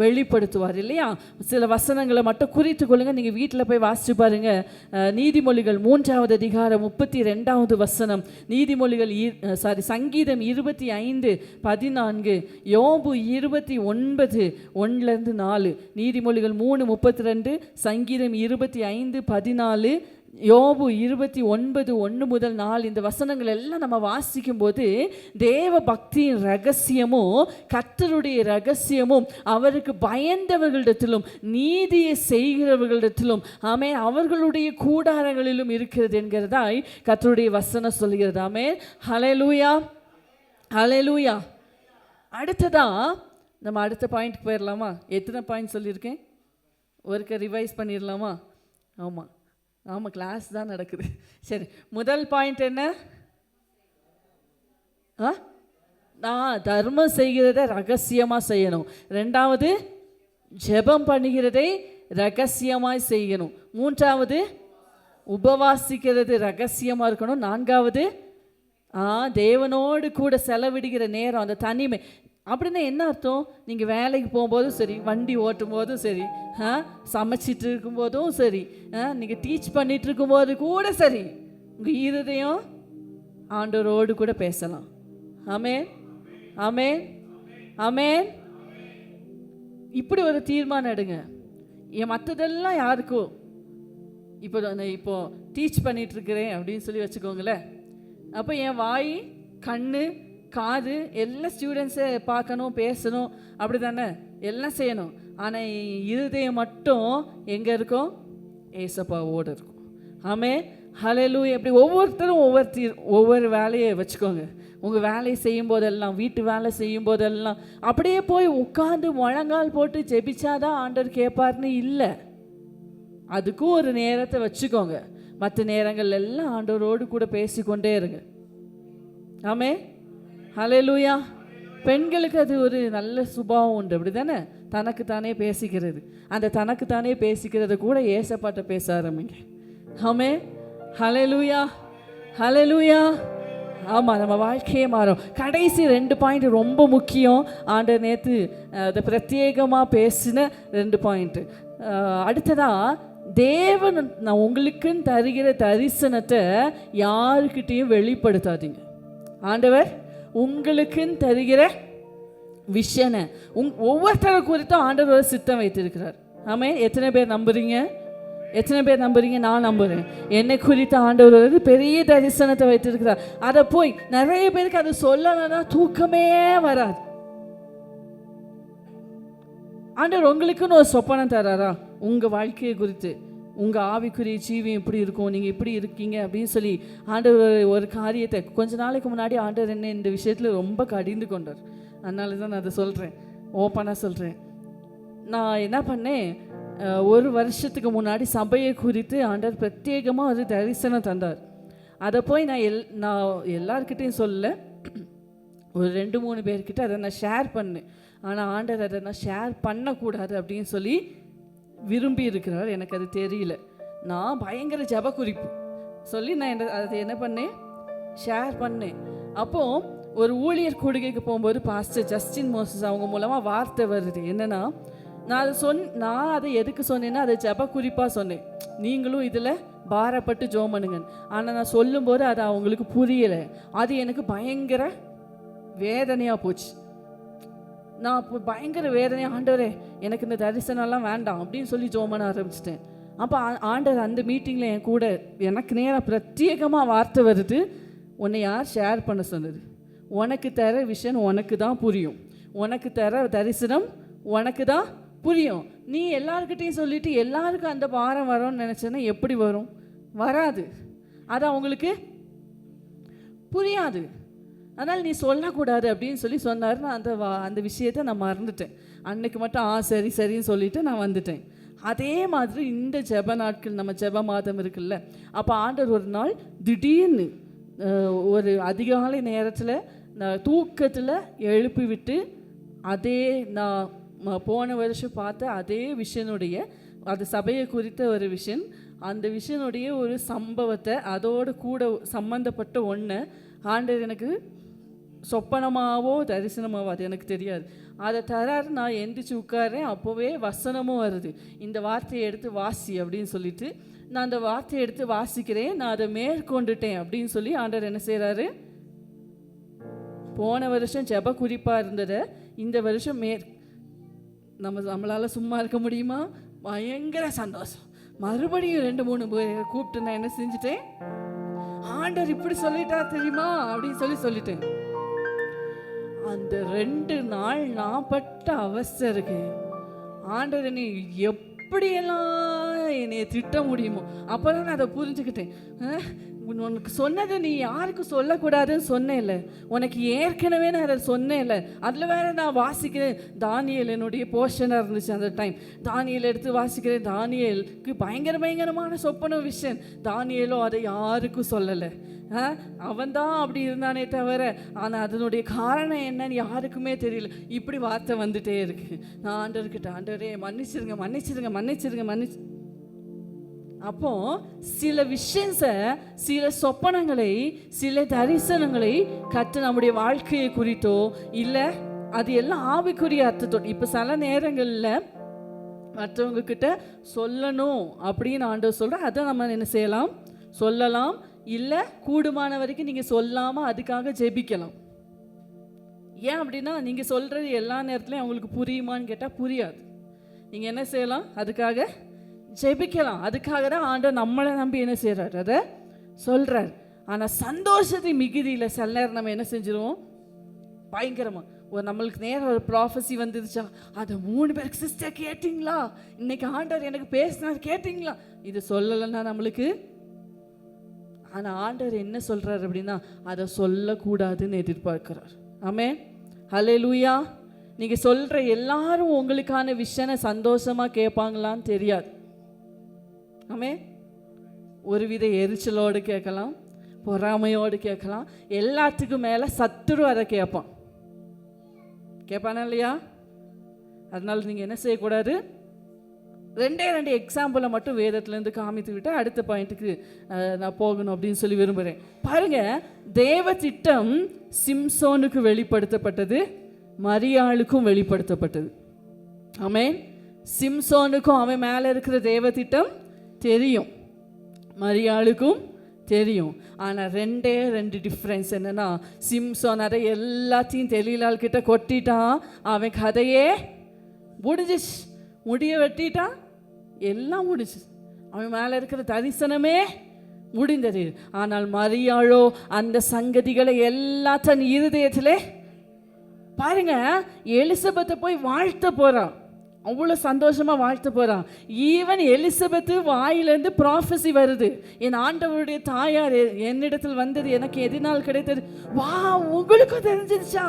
வெளிப்படுத்துவார். இல்லையா? சில வசனங்களை மட்டும் குறித்து கொள்ளுங்க, நீங்கள் வீட்டில் போய் வாசிச்சு பாருங்க. நீதிமொழிகள் 3ஆவது அதிகாரம் 32வது வசனம், நீதிமொழிகள் சங்கீதம் 25:14, யோபு 29:1-4, நீதிமொழிகள் 3:32, சங்கீதம் 25:14, யோபு 29:1-4. இந்த வசனங்கள் எல்லாம் நம்ம வாசிக்கும் போது தேவ பக்தியின் ரகசியமும் கர்த்தருடைய ரகசியமும் அவருக்கு பயந்தவர்களிடத்திலும் நீதியை செய்கிறவர்களிடத்திலும் ஆமே அவர்களுடைய கூடாரங்களிலும் இருக்கிறது என்கிறதாய் கர்த்தருடைய வசனம் சொல்கிறது. ஆமே. ஹல்லேலூயா, ஹல்லேலூயா. அடுத்ததா நம்ம அடுத்த பாயிண்ட்க்கு போயிடலாமா? எத்தனை பாயிண்ட் சொல்லியிருக்கேன்? ஒருக்க ரிவைஸ் பண்ணிடலாமா? ஆமாம், ஆமாம், கிளாஸ் தான் நடக்குது. சரி, முதல் பாயிண்ட் என்ன? தர்மம் செய்கிறத ரகசியமாக செய்யணும். 2வது, ஜெபம் பண்ணுகிறதை ரகசியமாய் செய்யணும். 3வது, உபவாசிக்கிறது ரகசியமாக இருக்கணும். 4வது, தேவனோடு கூட செலவிடுகிற நேரம், அந்த தனிமை. அப்படின்னா என்ன அர்த்தம்? நீங்கள் வேலைக்கு போகும்போதும் சரி, வண்டி ஓட்டும் போதும் சரி, சமைச்சிட்டு இருக்கும்போதும் சரி, நீங்கள் டீச் பண்ணிட்டு இருக்கும்போது கூட சரி, உங்கள் இருதயம் ஆண்டவரோடு கூட பேசலாம். ஆமென், ஆமென், ஆமென். இப்படி ஒரு தீர்மானம் எடுங்க. மற்றதெல்லாம் யாருக்கோ, இப்போ டீச் பண்ணிட்டு இருக்கிறேன் அப்படின்னு சொல்லி வச்சுக்கோங்களேன். அப்போ என் வாய், கண்ணு, காது எல்லாம் ஸ்டூடெண்ட்ஸை பார்க்கணும், பேசணும், அப்படி தானே எல்லாம் செய்யணும். ஆனால் இருதயம் மட்டும் எங்கே இருக்கும்? ஏசப்பாவோடு இருக்கும். ஆமே. ஹல்லேலூயா. எப்படி ஒவ்வொருத்தரும் ஒவ்வொரு வேலையை வச்சுக்கோங்க. உங்கள் வேலையை செய்யும் போதெல்லாம், வீட்டு வேலை செய்யும் போதெல்லாம் அப்படியே போய் உட்காந்து முழங்கால் போட்டு ஜெபிச்சாதான் ஆண்டவர் கேட்பார்னு இல்லை. அதுக்கும் ஒரு நேரத்தை வச்சுக்கோங்க. மற்ற நேரங்கள் எல்லாம் ஆண்டவரோடு கூட பேசிக்கொண்டே இருங்க. ஆமே. ஹல்லேலூயா. பெண்களுக்கு அது ஒரு நல்ல சுபாவம் உண்டு, அப்படி தானே? தனக்கு தானே பேசிக்கிறது. அந்த தனக்கு தானே பேசிக்கிறது கூட ஏசப்பாட்ட பேச ஆரம்பிங்க. ஆமே. ஹல்லேலூயா, ஹல்லேலூயா. ஆமாம், நம்ம வாழ்க்கையே மாறும். கடைசி 2 பாயிண்ட் ரொம்ப முக்கியம். ஆண்டவர் நேற்று அதை பிரத்யேகமாக பேசின 2 பாயிண்ட்டு. அடுத்ததாக, தேவன் நான் உங்களுக்குன்னு தருகிற தரிசனத்தை யாருக்கிட்டையும் வெளிப்படுத்தாதீங்க. ஆண்டவர் உங்களுக்குன்னு தருகிற விஷனை ஒவ்வொருத்தரை குறித்தும் ஆண்டவர் ஒரு சித்தம் வைத்திருக்கிறார். ஆமே. எத்தனை பேர் நம்புறீங்க? எத்தனை பேர் நம்புறீங்க? நான் நம்புகிறேன். என்னை குறித்த ஆண்டவர் ஒரு பெரிய தரிசனத்தை வைத்திருக்கிறார். அதை போய் நிறைய பேருக்கு அது சொல்லலைன்னா தூக்கமே வராது. ஆண்டவர் உங்களுக்குன்னு ஒரு சொப்பனம் தராரா? உங்கள் வாழ்க்கையை குறித்து, உங்கள் ஆவிக்குரிய ஜீவியம் இப்படி இருக்கும், நீங்கள் இப்படி இருக்கீங்க அப்படின்னு சொல்லி ஆண்டவர் ஒரு காரியத்தை கொஞ்ச நாளைக்கு முன்னாடி ஆண்டவர் என்ன இந்த விஷயத்தில் ரொம்ப கடிந்து கொண்டார். அதனால தான் நான் அதை சொல்கிறேன், ஓப்பனாக சொல்கிறேன். நான் என்ன பண்ணேன், 1 வருஷத்துக்கு முன்னாடி சபையை குறித்து ஆண்டவர் பிரத்யேகமாக ஒரு தரிசனம் தந்தார். அதை போய் நான் எல்லார்கிட்டையும் சொல்ல, ஒரு 2-3 பேர்கிட்ட அதை நான் ஷேர் பண்ணேன். ஆனால் ஆண்டவர் அதை நான் ஷேர் பண்ணக்கூடாது அப்படின்னு சொல்லி விரும்பி இருக்கிறார். எனக்கு அது தெரியல. நான் பயங்கர ஜப குறிப்பு சொல்லி நான் அதை என்ன பண்ணேன், ஷேர் பண்ணேன். அப்போது ஒரு ஊழியர் கூடுகைக்கு போகும்போது பாஸ்டர் ஜஸ்டின் மோசஸ் அவங்க மூலமாக வார்த்தை வருது. என்னென்னா, நான் அதை எதுக்கு சொன்னேன்னா, அதை ஜப குறிப்பாக சொன்னேன். நீங்களும் இதில் பாரப்பட்டு ஜோம் பண்ணுங்க. ஆனால் நான் சொல்லும்போது அது அவங்களுக்கு புரியலை. அது எனக்கு பயங்கர வேதனையாக போச்சு. நான் இப்போ பயங்கர வேதனையாக, ஆண்டவரே எனக்கு இந்த தரிசனம்லாம் வேண்டாம் அப்படின்னு சொல்லி ஜோம் பண்ண ஆரம்பிச்சிட்டேன். அப்போ ஆண்டவர் அந்த மீட்டிங்கில் என் கூட எனக்கு நேராக பிரத்யேகமாக வார்த்தை வருது. உன்னை யார் ஷேர் பண்ண சொன்னது? உனக்கு தர விஷயம் உனக்கு தான் புரியும். உனக்கு தர தரிசனம் உனக்கு தான் புரியும். நீ எல்லாருக்கிட்டையும் சொல்லிவிட்டு எல்லாருக்கும் அந்த பாரம் வரும்னு நினச்சேன்னா எப்படி வரும்? வராது. அது அவங்களுக்கு புரியாது. அதனால் நீ சொல்லக்கூடாது அப்படின்னு சொல்லி சொன்னார். நான் அந்த விஷயத்தை நான் மறந்துட்டேன். அன்னைக்கு மட்டும் சரி சரின்னு சொல்லிவிட்டு நான் வந்துட்டேன். அதே மாதிரி இந்த ஜெப நாட்கள், நம்ம ஜெப மாதம் இருக்குல்ல, அப்போ ஆண்டவர் ஒரு நாள் திடீர்னு ஒரு அதிகாலை நேரத்தில் நான் தூக்கத்தில் எழுப்பி விட்டு, அதே நான் போன வருஷம் பார்த்த அதே விஷயனுடைய, அது சபையை குறித்த ஒரு விஷயம், அந்த விஷயனுடைய ஒரு சம்பவத்தை அதோடு கூட சம்மந்தப்பட்ட ஒன்று ஆண்டவர் எனக்கு சொப்பனமாவோ தரிசனமாவோ அது எனக்கு தெரியாது, அதை தராரு. நான் எந்திரிச்சு உட்காரேன். அப்போவே வசனமும் வருது, இந்த வார்த்தையை எடுத்து வாசி அப்படின்னு சொல்லிட்டு நான் அந்த வார்த்தையை எடுத்து வாசிக்கிறேன். நான் அதை மேற்கொண்டுட்டேன் அப்படின்னு சொல்லி ஆண்டவர் என்ன செய்கிறாரு, போன வருஷம் ஜெப குறிப்பாக இருந்ததை இந்த வருஷம் நம்மளால் சும்மா இருக்க முடியுமா? பயங்கர சந்தோஷம். மறுபடியும் 2-3 பேரை கூப்பிட்டு நான் என்ன செஞ்சுட்டேன், ஆண்டவர் இப்படி சொல்லிட்டா தெரியுமா அப்படின்னு சொல்லிட்டேன். அந்த 2 நாள் நான் பட்ட அவசருக்கு ஆண்டவர் என்னை எப்படியெல்லாம் என்னை திட்ட முடியுமோ அப்போ தான் நான் அதை புரிஞ்சுக்கிட்டேன். உனக்கு சொன்னதை நீ யாருக்கும் சொல்லக்கூடாதுன்னு சொன்னேன்ல, உனக்கு ஏற்கனவே நான் அதை சொன்னேன்ல. அதில் வேற நான் வாசிக்கிறேன். தானியேல் என்னுடைய போர்ஷனாக இருந்துச்சு அந்த டைம். தானியேல் எடுத்து வாசிக்கிறேன். தானியேலுக்கு பயங்கரமான சொப்பன விஷயம். தானியேலோ அதை யாருக்கும் சொல்லலை. அவன்தான் அப்படி இருந்தானே தவிர, ஆனால் அதனுடைய காரணம் என்னன்னு யாருக்குமே தெரியல. இப்படி வார்த்தை வந்துட்டே இருக்கு. நான் ஆண்டவர்கிட்ட, ஆண்டவரே மன்னிச்சிருங்க மன்னிச்சிருங்க மன்னிச்சிருங்க மன்னிச்சு. அப்போ சில விஷயத்தை, சில சொப்பனங்களை, சில தரிசனங்களை கற்று நம்முடைய வாழ்க்கையை குறித்தோ இல்லை, அது எல்லாம் ஆவிக்குரிய அர்த்தத்தோடு. இப்போ சில நேரங்களில் மற்றவங்க கிட்ட சொல்லணும் அப்படின்னு ஆண்டவர் சொல்கிற, அதை நம்ம என்ன செய்யலாம், சொல்லலாம். இல்லை கூடுமான வரைக்கும் நீங்கள் சொல்லாமல் அதுக்காக ஜெபிக்கலாம். ஏன் அப்படின்னா, நீங்கள் சொல்கிறது எல்லா நேரத்துலையும் அவங்களுக்கு புரியுமான்னு கேட்டால் புரியாது. நீங்கள் என்ன செய்யலாம், அதுக்காக ஜெபிக்கலாம். அதுக்காக தான் ஆண்டவர் நம்மளை நம்பி என்ன செய்கிறார், அதை சொல்கிறார். ஆனால் சந்தோஷத்தை மிகுதியில் சில நேரம் நம்ம என்ன செஞ்சிருவோம், பயங்கரமாக நம்மளுக்கு நேரம் ஒரு ப்ராஃபஸி வந்துருச்சா, அதை 3 பேருக்கு, சிஸ்டர் கேட்டிங்களா, இன்னைக்கு ஆண்டவர் எனக்கு பேசினார் கேட்டிங்களா, இது சொல்லலைன்னா நம்மளுக்கு. ஆனால் ஆண்டவர் என்ன சொல்கிறார் அப்படின்னா, அதை சொல்லக்கூடாதுன்னு எதிர்பார்க்கிறார். ஆமென், ஹல்லேலூயா. நீங்கள் சொல்கிற எல்லாரும் உங்களுக்கான விஷயம் சந்தோஷமாக கேட்பாங்களான்னு தெரியாது. ஆமென். ஒரு வித எரிச்சலோடு கேட்கலாம், பொறாமையோடு கேட்கலாம். எல்லாத்துக்கும் மேலே சத்துரு அதை கேட்பானா இல்லையா? அதனால நீங்கள் என்ன செய்யக்கூடாது? ரெண்டு எக்ஸாம்பிளை மட்டும் வேதத்துலேருந்து காமித்து விட்டு அடுத்த பாயிண்ட்டுக்கு நான் போகணும் அப்படின்னு சொல்லி விரும்புகிறேன். பாருங்கள், தேவ திட்டம் சிம்சோனுக்கு வெளிப்படுத்தப்பட்டது, மரியாளுக்கும் வெளிப்படுத்தப்பட்டது. ஆமென். சிம்சோனுக்கும் அவன் மேலே இருக்கிற தேவ திட்டம் தெரியும், மரியாளுக்கும் தெரியும். ஆனால் ரெண்டு டிஃப்ரென்ஸ் என்னென்னா, சிம்சோன் அதை எல்லாத்தையும் தெளிலால் கிட்ட கொட்டிட்டான், அவன் கதையே முடிஞ்சிச்சு, முடிய வெட்டிட்டான், எல்லாம் முடிச்சு, அவன் மேலே இருக்கிற தரிசனமே முடிந்தது. ஆனால் மரியாளோ அந்த சங்கதிகளை எல்லாம் தன் இருதயத்திலே, பாருங்க, எலிசபெத்தை போய் வாழ்த்த போகிறான், அவ்வளோ சந்தோஷமாக வாழ்த்த போகிறான். ஈவன் எலிசபெத்து வாயிலேருந்து ப்ராஃபஸி வருது, என் ஆண்டவருடைய தாயார் என்னிடத்தில் வந்தது எனக்கு எதினால் கிடைத்தது. வா, உங்களுக்கும் தெரிஞ்சிருச்சா?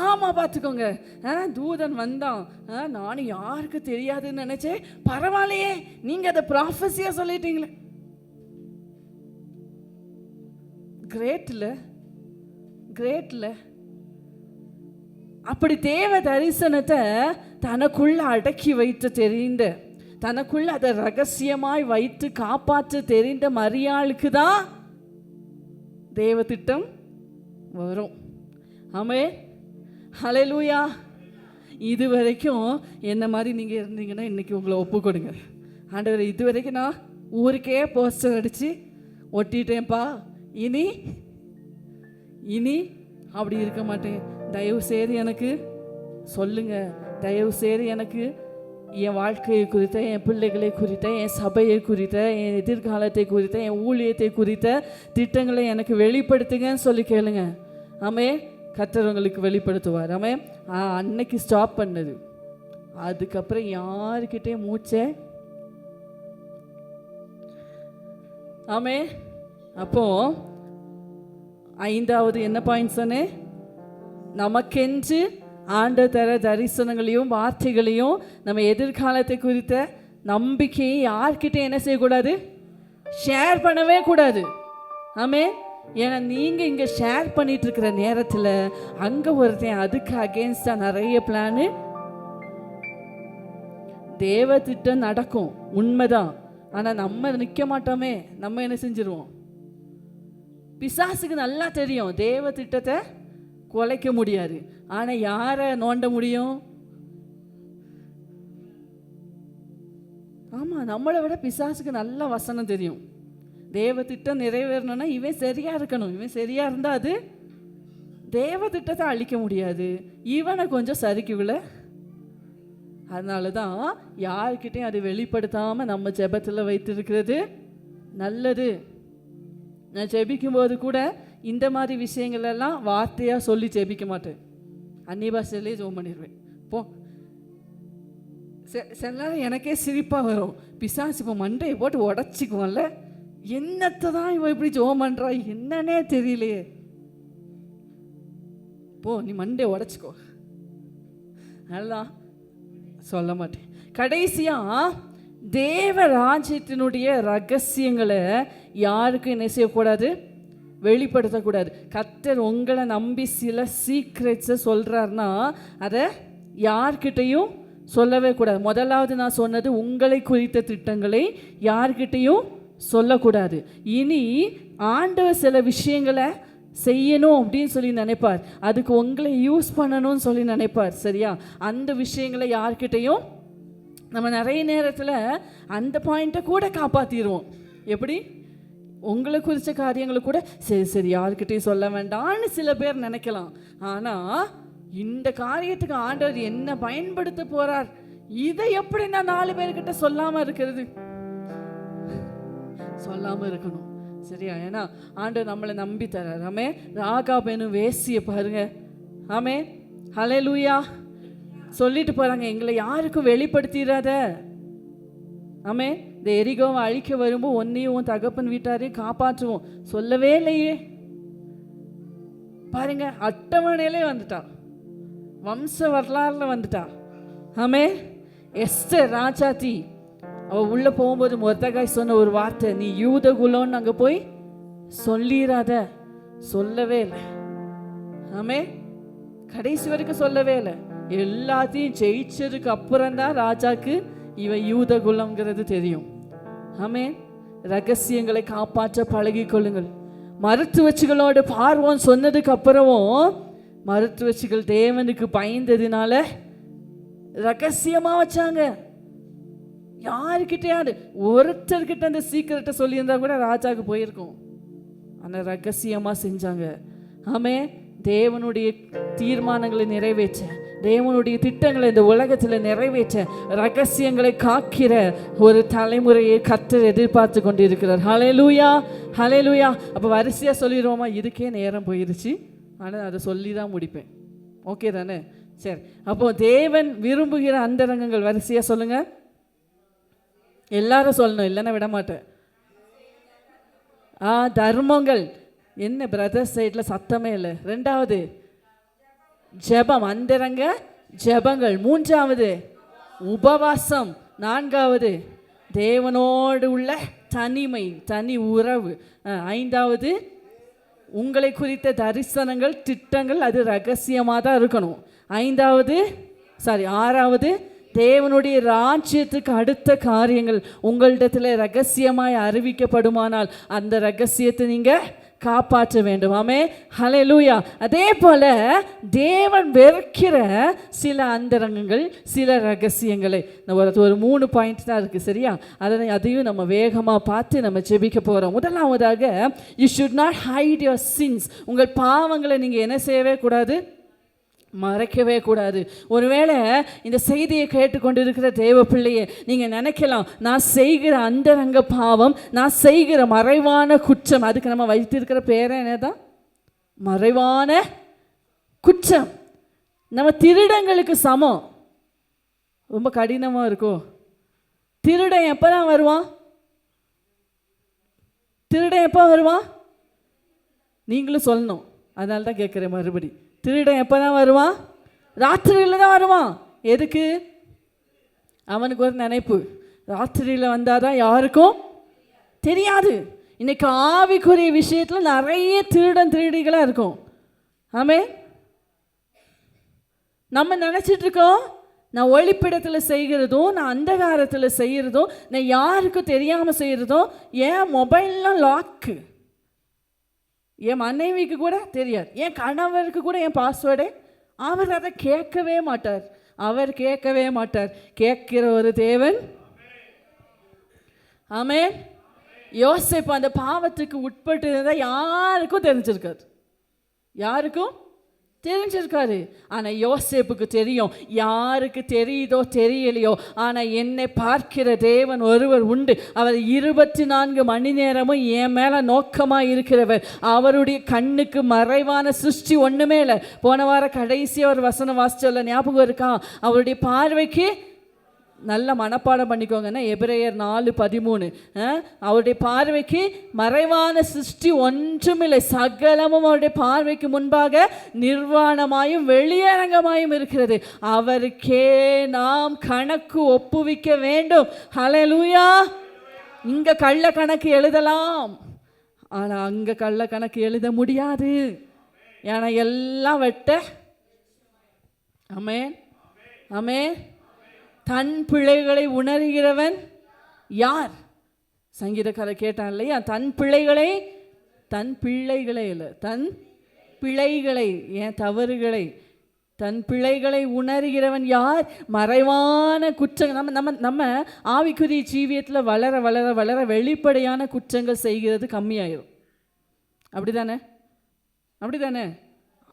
ஆமாம், பார்த்துக்கோங்க, தூதன் வந்தான், நானும் யாருக்கு தெரியாதுன்னு நினச்சேன், பரவாயில்லையே நீங்கள் அதை ப்ராஃபஸியாக சொல்லிட்டீங்களே. கிரேட்ல அப்படி தேவ தரிசனத்தை தனக்குள்ள அடக்கி வைத்து தெரிந்த, தனக்குள்ள அதை ரகசியமாய் வைத்து காப்பாற்ற தெரிந்த மரியாளுக்கு தான் தேவ திட்டம் வரும். ஆமென், ஹல்லேலூயா. இது வரைக்கும் என்ன மாதிரி நீங்கள் இருந்தீங்கன்னா இன்னைக்கு உங்களை ஒப்பு கொடுங்க. ஆண்டவர், இது வரைக்கும் நான் ஊருக்கே போஸ்டர் அடித்து ஒட்டிட்டேன்ப்பா, இனி அப்படி இருக்க மாட்டேன். தயவு செய்து எனக்கு சொல்லுங்க, தயவு செய்து எனக்கு என் வாழ்க்கையை குறித்த, என் பிள்ளைகளை குறித்த, என் சபையை குறித்த, என் எதிர்காலத்தை குறித்த, என் ஊழியத்தை குறித்த திட்டங்களை எனக்கு வெளிப்படுத்துங்கன்னு சொல்லி கேளுங்க. ஆமே, கர்த்தர் உங்களுக்கு வெளிப்படுத்துவார். ஆமே, அன்னைக்கு ஸ்டாப் பண்ணது, அதுக்கப்புறம் யாருக்கிட்டே மூச்சை. ஆமே, அப்போ 5வது என்ன பாயிண்ட் சொன்னேன்? நமக்கென்று ஆண்ட தர தரிசனங்களையும் வார்த்தைகளையும் நம்ம எதிர்காலத்தை குறித்த நம்பிக்கையை யார்கிட்ட என்ன செய்யக்கூடாது? ஷேர் பண்ணவே கூடாது. ஆமே, ஏன்னா நீங்கள் இங்கே ஷேர் பண்ணிட்டு இருக்கிற நேரத்தில் அங்கே ஒருத்தன் அதுக்கு அகேன்ஸ்டாக நிறைய பிளானு. தேவ திட்டம் நடக்கும், உண்மைதான். ஆனால் நம்ம நிற்க மாட்டோமே, நம்ம என்ன செஞ்சிருவோம்? பிசாசுக்கு நல்லா தெரியும் தேவ திட்டத்தை குலைக்க முடியாது, ஆனால் யாரை நோண்ட முடியும்? ஆமாம், நம்மளை விட பிசாசுக்கு நல்ல வசனம் தெரியும். தேவ திட்டம் நிறைவேறணும்னா இவன் சரியாக இருக்கணும், இவன் சரியாக இருந்தால் அது தேவ திட்டத்தை அழிக்க முடியாது, இவனை கொஞ்சம் சரிக்குள்ள. அதனால தான் யார்கிட்டையும் அதை வெளிப்படுத்தாமல் நம்ம ஜெபத்தில் வைத்திருக்கிறது நல்லது. நான் ஜெபிக்கும்போது கூட இந்த மாதிரி விஷயங்களெல்லாம் வார்த்தையாக சொல்லி ஜெபிக்க மாட்டேன், அந்நிய பாஷையிலே ஜெபம் பண்ணிடுவேன். போ, சில நேரம் எனக்கே சிரிப்பாக வரும். பிசாசு இப்போ மண்டையை போட்டு உடச்சிக்குவோம்ல, என்னத்தை தான் இவன் இப்படி ஜெபம் பண்ணுறா என்னன்னே தெரியலையே. போ, நீ மண்டையை உடச்சிக்கோ, அதெல்லாம் சொல்ல மாட்டேன். கடைசியாக தேவ ராஜ்யத்தினுடைய ரகசியங்களை யாருக்கும் என்ன செய்யக்கூடாது? வெளிப்படுத்தக்கூடாது. கர்த்தர் உங்களை நம்பி சில சீக்ரெட்ஸை சொல்கிறாருன்னா அதை யார்கிட்டையும் சொல்லவே கூடாது. முதலாவது நான் சொன்னது, உங்களை குறித்த திட்டங்களை யார்கிட்டையும் சொல்லக்கூடாது. இனி ஆண்டவர் சில விஷயங்களை செய்யணும் அப்படின்னு சொல்லி நினைப்பார், அதுக்கு உங்களை யூஸ் பண்ணணும்னு சொல்லி நினைப்பார். சரியா? அந்த விஷயங்களை யார்கிட்டையும் நம்ம நிறைய நேரத்தில் அந்த பாயிண்ட்டை கூட காப்பாற்றிடுவோம். எப்படி? உங்களை குறித்த காரியங்களை கூட சரி யார்கிட்டையும் சொல்ல வேண்டாம்னு சில பேர் நினைக்கலாம். ஆனால் இந்த காரியத்துக்கு ஆண்டவர் என்ன பயன்படுத்த போகிறார், இதை எப்படி நான் 4 பேர்கிட்ட சொல்லாமல் இருக்கிறது? சொல்லாமல் இருக்கணும். சரியா? ஏன்னா ஆண்டவர் நம்மளை நம்பி தரார். ஆமே, ராகாப் எனும் வேசியை பாருங்க. ஆமே, ஹல்லேலூயா. சொல்லிட்டு போகிறாங்க, எங்களை யாருக்கும் வெளிப்படுத்திடாத. ஆமே, இந்த எரிகோவை அழிக்க வரும்போது ஒன்னையும் உன் தகப்பன் வீட்டாரையும் காப்பாற்றுவோம் சொல்லவே இல்லையே. பாருங்க, அட்டவணையிலே வந்துட்டா, வம்ச வரலாறுல வந்துட்டா. ஆமே, எஸ்தர் ராஜாத்தி அவள் உள்ளே போகும்போது மொர்தெகாய் சொன்ன ஒரு வார்த்தை, நீ யூத குலோன்னு அங்கே போய் சொல்லிராத, சொல்லவே இல்லை. ஆமே, கடைசி வரைக்கும் சொல்லவே இல்லை. எல்லாத்தையும் ஜெயிச்சதுக்கு அப்புறம் தான் ராஜாக்கு இவ யூத குலம்ங்கிறது தெரியும். ஆமே, ரகசியங்களை காப்பாற்ற பழகி கொள்ளுங்கள். மருத்துவச்சிகளோட பார்வோன் சொன்னதுக்கு அப்புறமும் மருத்துவச்சிகள் தேவனுக்கு பயந்ததுனால ரகசியமா வச்சாங்க. யாருக்கிட்டையாவது ஒருத்தர்கிட்ட அந்த சீக்கிரட்டை சொல்லியிருந்தா கூட ராஜாவுக்கு போயிருக்கும். ஆனால் ரகசியமா செஞ்சாங்க. ஆமே, தேவனுடைய தீர்மானங்களை நிறைவேற்ற, தேவனுடைய திட்டங்களை இந்த உலகத்தில் நிறைவேற்ற ரகசியங்களை காக்கிற ஒரு தலைமுறையை கர்த்தர் எதிர்பார்த்து கொண்டிருக்கிறார். ஹல்லேலூயா, ஹல்லேலூயா. அப்போ வரிசையாக சொல்லிடுவோமா? இதுக்கே நேரம் போயிருச்சு, ஆனால் அதை சொல்லி தான் முடிப்பேன். ஓகே தானே? சரி. அப்போ தேவன் விரும்புகிற அந்தரங்கங்கள் வரிசையாக சொல்லுங்க. எல்லாரும் சொல்லணும், இல்லைன்னா விட மாட்டேன். தர்மங்கள். என்ன பிரதர்ஸ் சைடில் சத்தமே இல்லை. ரெண்டாவது ஜெபம், அந்தரங்க ஜெபங்கள். மூன்றாவது உபவாசம். நான்காவது தேவனோடு உள்ள தனிமை, தனி உறவு. ஐந்தாவது உங்களை குறித்த தரிசனங்கள், திட்டங்கள், அது ரகசியமாக தான் இருக்கணும். ஆறாவது தேவனுடைய ராஜ்யத்துக்கு அடுத்த காரியங்கள் உங்களிடத்தில் ரகசியமாய் அறிவிக்கப்படுமானால் அந்த ரகசியத்தை நீங்கள் காப்பாற்ற வேண்டும். ஆமே, ஹல்லேலூயா. அதே போல தேவன் வெறுக்கிற சில அந்தரங்கங்கள், சில ரகசியங்களை ஒரு 3 பாயிண்ட் தான் இருக்குது. சரியா? அதையும் நம்ம வேகமாக பார்த்து நம்ம ஜெபிக்க போகிறோம். முதலாவதாக, you should not height your since. உங்கள் பாவங்களை நீங்கள் என்ன செய்யவே கூடாது? மறைக்கவே கூடாது. ஒருவேளை இந்த செய்தியை கேட்டுக்கொண்டிருக்கிற தேவ பிள்ளையை நீங்கள் நினைக்கலாம், நான் செய்கிற அந்தரங்க பாவம், நான் செய்கிற மறைவான குற்றம், அதுக்கு நம்ம வைத்திருக்கிற பேரை என்னதான்? மறைவான குற்றம். நம்ம திருடங்களுக்கு சமம். ரொம்ப கடினமாக இருக்கும். திருடன் எப்போ தான் வருவான்? திருடன் எப்போ வருவான்? நீங்களும் சொல்லணும். அதனால தான் கேட்குறேன் மறுபடி. திருடன் எப்போ தான் வருவான்? ராத்திரியில் தான் வருவான். எதுக்கு? அவனுக்கு ஒரு நினைப்பு, ராத்திரியில் வந்தால் தான் யாருக்கும் தெரியாது. இன்னைக்கு ஆவிக்குரிய விஷயத்தில் நிறைய திருடிகளாக இருக்கும். ஆமே, நம்ம நினச்சிட்டு இருக்கோம், நான் ஒளிப்பிடத்தில் செய்கிறதும், நான் அந்தகாரத்தில் செய்கிறதும், நான் யாருக்கும் தெரியாமல் செய்கிறதும், என் மொபைல்லாம் லாக்கு, என் மனைவிக்கு கூட தெரியாது, என் கணவருக்கு கூட என் பாஸ்வேர்டே. அவர் அதை கேட்கவே மாட்டார். கேட்கிற ஒரு தேவன். ஆமென். யோசேப்பு அந்த பாவத்துக்கு உட்பட்டு இருந்தால் யாருக்கும் தெரிஞ்சிருக்காரு. ஆனால் யோசேப்புக்கு தெரியும். யாருக்கு தெரியுதோ தெரியலையோ, ஆனால் என்னை பார்க்கிற தேவன் ஒருவர் உண்டு. அவர் 24 மணி நேரமும் என் மேலே நோக்கமாக இருக்கிறவர். அவருடைய கண்ணுக்கு மறைவான சிருஷ்டி ஒன்றுமே இல்லை. போன வாரம் கடைசியாக ஒரு வசனம் வாசிச்சோல்ல, ஞாபகம் இருக்கா? அவருடைய பார்வைக்கு, நல்ல மனப்பாடம் பண்ணிக்கோங்கன்னா, எபிரேயர் 4:13, அவருடைய பார்வைக்கு மறைவான சிருஷ்டி ஒன்றுமில்லை, சகலமும் அவருடைய பார்வைக்கு முன்பாக நிர்வாணமாயும் வெளியரங்கமாயும் இருக்கிறது. அவருக்கே நாம் கணக்கு ஒப்புவிக்க வேண்டும். ஹல்லேலூயா. இங்க கள்ள கணக்கு எழுதலாம், ஆனா அங்க கள்ள கணக்கு எழுத முடியாது. ஏன்னா எல்லாம் வெட்ட. ஆமென், ஆமென். தன் பிள்ளைகளை உணர்கிறவன் யார்? சங்கீதக்காரர் கேட்டான் இல்லையா? தன் பிள்ளைகளை இல்லை, தன் பிள்ளைகளை, என் தவறுகளை, தன் பிள்ளைகளை உணர்கிறவன் யார்? மறைவான குற்றங்கள். நம்ம ஆவிக்குரிய ஜீவியத்தில் வளர வளர வளர வெளிப்படையான குற்றங்கள் செய்கிறது கம்மியாயிரும். அப்படிதானே?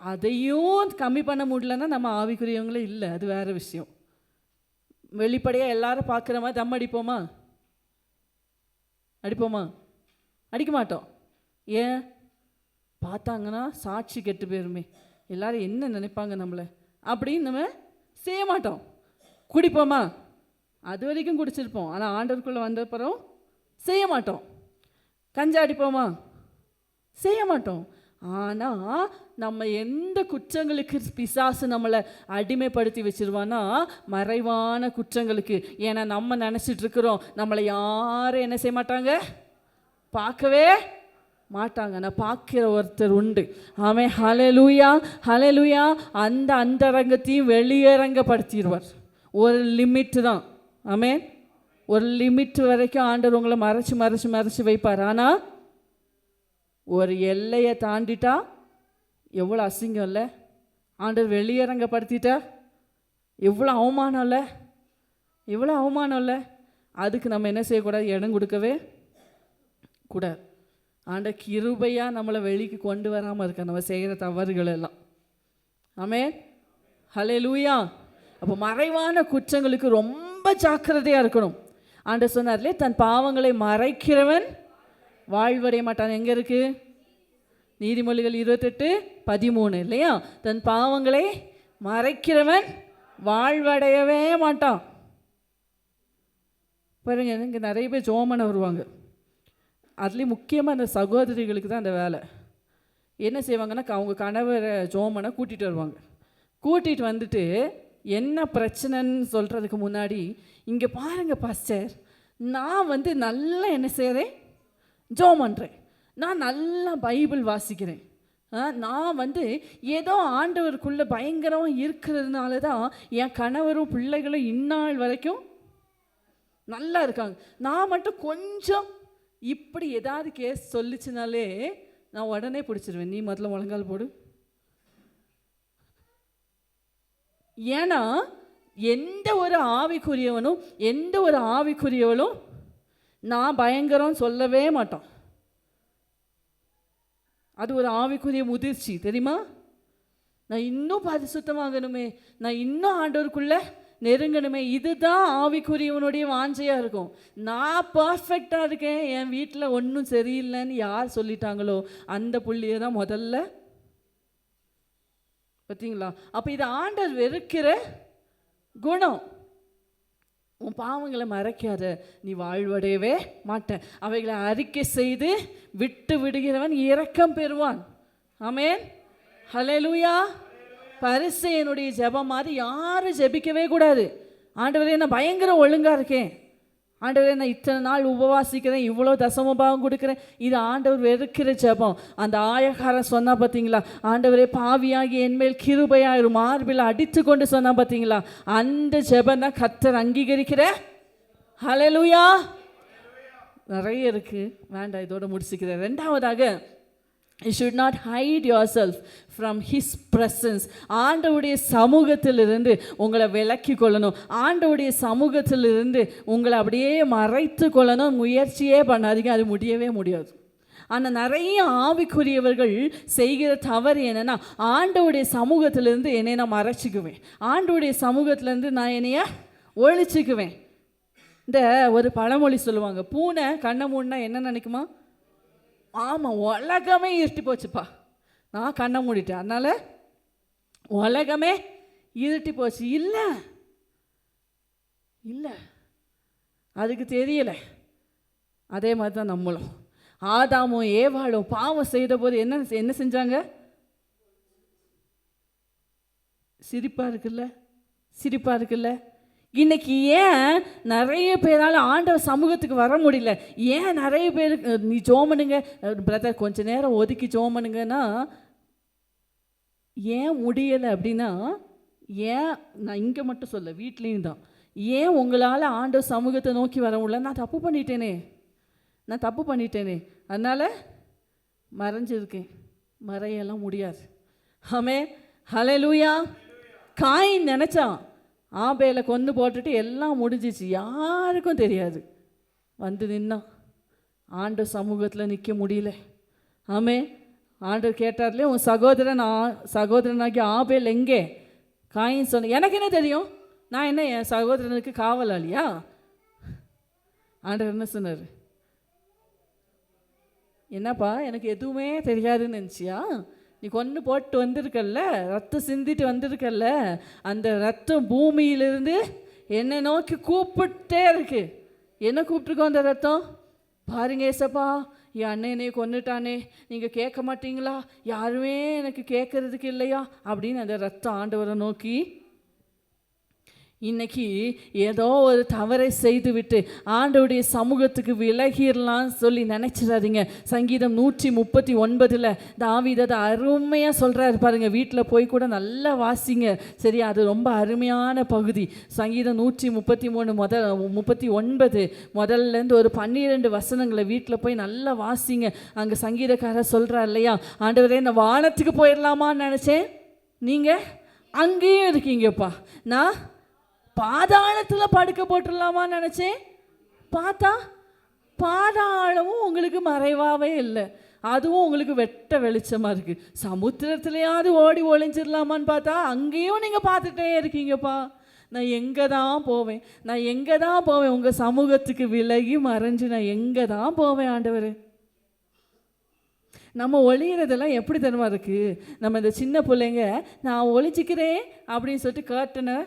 அதையும் கம்மி பண்ண முடியலன்னா நம்ம ஆவிக்குரியவங்களே இல்லை, அது வேற விஷயம். வெளிப்படையாக எல்லாரும் பார்க்குற மாதிரி தம் அடிப்போமா? அடிக்க மாட்டோம். ஏன்? பார்த்தாங்கன்னா சாட்சி கெட்டு போயிருமே, எல்லாரும் என்ன நினைப்பாங்க நம்மளை அப்படின்னு நம்ம செய்ய மாட்டோம். குடிப்போமா? அது வரைக்கும் குடிச்சிருப்போம், ஆனால் ஆண்டவருக்குள்ளே வந்த பிறகு செய்ய மாட்டோம். கஞ்சா அடிப்போமா? செய்ய மாட்டோம். ஆனால் நம்ம எந்த குற்றங்களுக்கு பிசாசு நம்மளை அடிமைப்படுத்தி வச்சிருவான்னா, மறைவான குற்றங்களுக்கு. ஏன்னா நம்ம நினச்சிட்டு இருக்கிறோம் நம்மளை யாரும் என்ன செய்ய மாட்டாங்க, பார்க்கவே மாட்டாங்க. நான் பார்க்கிற ஒருத்தர் உண்டு. ஆமென். ஹல்லேலூயா, ஹல்லேலூயா. அந்த அந்தரங்கத்தையும் வெளியரங்கப்படுத்திடுவார். ஒரு லிமிட்டு தான். ஆமென். ஒரு லிமிட் வரைக்கும் ஆண்டவர் உங்களை மறைச்சி மறைச்சி மறைச்சி வைப்பார். ஆனால் ஒரு எல்லையை தாண்டிட்டா எவ்வளோ அசிங்கம் இல்லை? ஆண்டவர் வெளியரங்கப்படுத்திட்டா எவ்வளோ அவமானம் இல்லை? எவ்வளோ அவமானம் இல்லை? அதுக்கு நம்ம என்ன செய்யக்கூடாது? இடம் கொடுக்கவே கூடாது. ஆண்டவர் கிருபையாக நம்மளை வெளிக்கு கொண்டு வராமல் இருக்க நம்ம செய்கிற தவறுகள் எல்லாம். ஆமென். ஹல்லேலூயா. அப்போ மறைவான குற்றங்களுக்கு ரொம்ப ஜாக்கிரதையாக இருக்கணும். ஆண்டவர் சொன்னார்லே, தன் பாவங்களை மறைக்கிறவன் வாழ்வடைய மாட்டான். எங்கே இருக்குது? நீதிமொழிகள் 28:13 இல்லையா? தன் பாவங்களை மறைக்கிறவன் வாழ்வடையவே மாட்டான். பாருங்க, இங்கே நிறைய பேர் ஜோமனை வருவாங்க. அதுலேயும் முக்கியமாக அந்த சகோதரிகளுக்கு தான் அந்த வேலை. என்ன செய்வாங்கன்னா, அவங்க கணவரை ஜோமனை கூட்டிகிட்டு வருவாங்க. கூட்டிகிட்டு வந்துட்டு என்ன பிரச்சனைன்னு சொல்கிறதுக்கு முன்னாடி, இங்கே பாருங்கள் பாஸ்டர், நான் நல்லா என்ன செய்கிறேன்? ஜோம் பண்ணுறேன். நான் நல்லா பைபிள் வாசிக்கிறேன். நான் ஏதோ ஆண்டவருக்குள்ளே பயங்கரமாக இருக்கிறதுனால தான் என் கணவரும் பிள்ளைகளும் இந்நாள் வரைக்கும் நல்லா இருக்காங்க. நான் மட்டும் கொஞ்சம் இப்படி ஏதாவது கேஸ் சொல்லிச்சுனாலே நான் உடனே பிடிச்சிருவேன். நீ முதல்ல முழங்கால் போடு. ஏன்னா எந்த ஒரு ஆவிக்குரியவனும் நான் பயங்கரம் சொல்லவே மாட்டான். அது ஒரு ஆவிக்குரிய முதிர்ச்சி, தெரியுமா? நான் இன்னும் பரிசுத்தமாகணுமே, நான் இன்னும் ஆண்டவருக்குள்ளே நெருங்கணுமே, இதுதான் ஆவிக்குரியவனுடைய வாஞ்சையாக இருக்கும். நான் பர்ஃபெக்டாக இருக்கேன், என் வீட்டில் ஒன்றும் சரியில்லைன்னு யார் சொல்லிட்டாங்களோ அந்த புள்ளியை தான் முதல்ல. பார்த்தீங்களா? அப்போ இது ஆண்டவர் வெறுக்கிற குணம். உன் பாவங்களை மறைக்காத, நீ வாழ்வடையவே மாட்டேன். அவைகளை அறிக்கை செய்து விட்டு விடுகிறவன் இரக்கம் பெறுவான். ஆமென். ஹல்லேலூயா. பரிசேயனுடைய ஜெபம் மாதிரி யாரும் ஜெபிக்கவே கூடாது. ஆண்டவரே, நான் பயங்கர ஒழுங்காக இருக்கேன், ஆண்டவரே நான் இத்தனை நாள் உபவாசிக்கிறேன், இவ்வளோ தசமபாகம் கொடுக்குறேன், இது ஆண்டவர் வெறுக்கிற ஜெபம். அந்த ஆயக்காரன் சொன்னா பார்த்தீங்களா, ஆண்டவரே பாவியாகி என்மேல் கிருபையாயிரும் மார்பில் அடித்து கொண்டு சொன்னா பார்த்தீங்களா, அந்த ஜெபம் தான் கர்த்தர் அங்கீகரிக்கிற. ஹல்லேலூயா. நிறைய இருக்குது, வேண்டாம், இதோட முடிச்சுக்கிறேன். ரெண்டாவதாக, you should not hide yourself from his presence. ஆண்டவருடைய சமூகத்திலிருந்து உங்களை விலக்கி கொள்ளணும். ஆண்டவருடைய சமூகத்திலிருந்து உங்களை அப்படியே மறைத்து கொள்ளணும். முயற்சியே பண்ணாதீங்க, அது முடியவே முடியாது. ஆனால் நிறைய ஆவிக்குரியவர்கள் செய்கிற தவறு என்னென்னா, ஆண்டவருடைய சமூகத்திலேருந்து என்னை நான் மறைச்சிக்குவேன், ஆண்டவருடைய சமூகத்திலேருந்து நான் என்னைய ஒழிச்சிக்குவேன். இந்த ஒரு பழமொழி சொல்லுவாங்க, பூனை கண்ணை மூடினா என்ன நினைக்குமா? ஆமாம், உலகமே இருட்டி போச்சுப்பா, நான் கண்ணை மூடிட்டேன், அதனால் உலகமே இருட்டி போச்சு. இல்லை இல்லை, அதுக்கு தெரியலை. அதே மாதிரி தான் நம்மளும். ஆதாமும் ஏவாளும் பாவம் செய்த போது என்ன செஞ்சாங்க? சிரிப்பாக இருக்குல்ல. இன்னைக்கு ஏன் நிறைய பேரால் ஆண்டவர் சமூகத்துக்கு வர முடியல? ஏன் நிறைய பேருக்கு நீ ஜோம் பண்ணுங்க பிரதர், கொஞ்ச நேரம் ஒதுக்கி ஜோம் பண்ணுங்கன்னா ஏன் முடியலை அப்படின்னா, ஏன் நான் இங்கே மட்டும் சொல்ல, வீட்லேயும் தான், ஏன் உங்களால் ஆண்டவர் சமூகத்தை நோக்கி வர முடியல? நான் தப்பு பண்ணிட்டேனே, அதனால் மறைஞ்சிருக்கேன். மறையெல்லாம் முடியாது. ஆமென். ஹல்லேலூயா. காயின் நினச்சான் ஆபேலை கொன்று போட்டுட்டு எல்லாம் முடிஞ்சிச்சு, யாருக்கும் தெரியாது. நின்னான், ஆண்டவர் சமூகத்தில் நிற்க முடியல. ஆமென். ஆண்டவர் கேட்டார்லே, உன் சகோதரனாகிய ஆபேல் எங்கே? காயின் சொன்ன, எனக்கு என்ன தெரியும், நான் என்ன என் சகோதரனுக்கு காவலாளியா? ஆண்டவர் என்ன சொன்னார்? என்னப்பா எனக்கு எதுவுமே தெரியாதுன்னு நினச்சியா? நீ கொன்று போட்டு வந்திருக்கல்ல, ரத்தம் சிந்திட்டு வந்திருக்கல்ல, அந்த ரத்தம் பூமியிலிருந்து என்னை நோக்கி கூப்பிட்டே இருக்கு. என்ன கூப்பிட்டுருக்கோம் அந்த ரத்தம்? பாருங்க ஏசப்பா, என் அண்ணனே கொன்னுட்டானே, நீங்கள் கேட்க மாட்டீங்களா? யாருமே எனக்கு கேட்கறதுக்கு இல்லையா அப்படின்னு அந்த ரத்தம் ஆண்டவரை நோக்கி. இன்னைக்கு ஏதோ ஒரு தவறை செய்துவிட்டு ஆண்டவருடைய சமூகத்துக்கு விலகிடலாம்னு சொல்லி நினச்சிடாதீங்க. சங்கீதம் 139 தாவீது அதை அருமையாக சொல்கிறாரு பாருங்க. வீட்டில் போய் கூட நல்லா வாசிங்க, சரி? அது ரொம்ப அருமையான பகுதி. சங்கீதம் 139 முதல்லேருந்து ஒரு 12 வசனங்களை வீட்டில் போய் நல்லா வாசிங்க. அங்கே சங்கீதக்காரர் சொல்கிறார் இல்லையா, ஆண்டவரே நான் வானத்துக்கு போயிடலாமான்னு நினச்சேன், நீங்கள் அங்கேயும் இருக்கீங்கப்பா. நான் பாதாளத்தில் படுக்க போட்டுடலாமான்னு நினச்சேன், பார்த்தா பாதாளமும் உங்களுக்கு மறைவாகவே இல்லை, அதுவும் உங்களுக்கு வெட்ட வெளிச்சமாக இருக்குது. சமுத்திரத்துலையாவது ஓடி ஒளிஞ்சிடலாமான்னு பார்த்தா அங்கேயும் நீங்கள் பார்த்துட்டே இருக்கீங்கப்பா. நான் எங்கே தான் போவேன், நான் எங்கே தான் போவேன்? உங்கள் சமூகத்துக்கு விலகி மறைஞ்சு நான் எங்கே தான் போவேன் ஆண்டவர்? நம்ம ஒளிகிறதெல்லாம் எப்படி தெரியுமா இருக்குது? நம்ம இந்த சின்ன பிள்ளைங்க நான் ஒளிஞ்சிக்கிறேன் அப்படின்னு சொல்லிட்டு கர்ட்டனை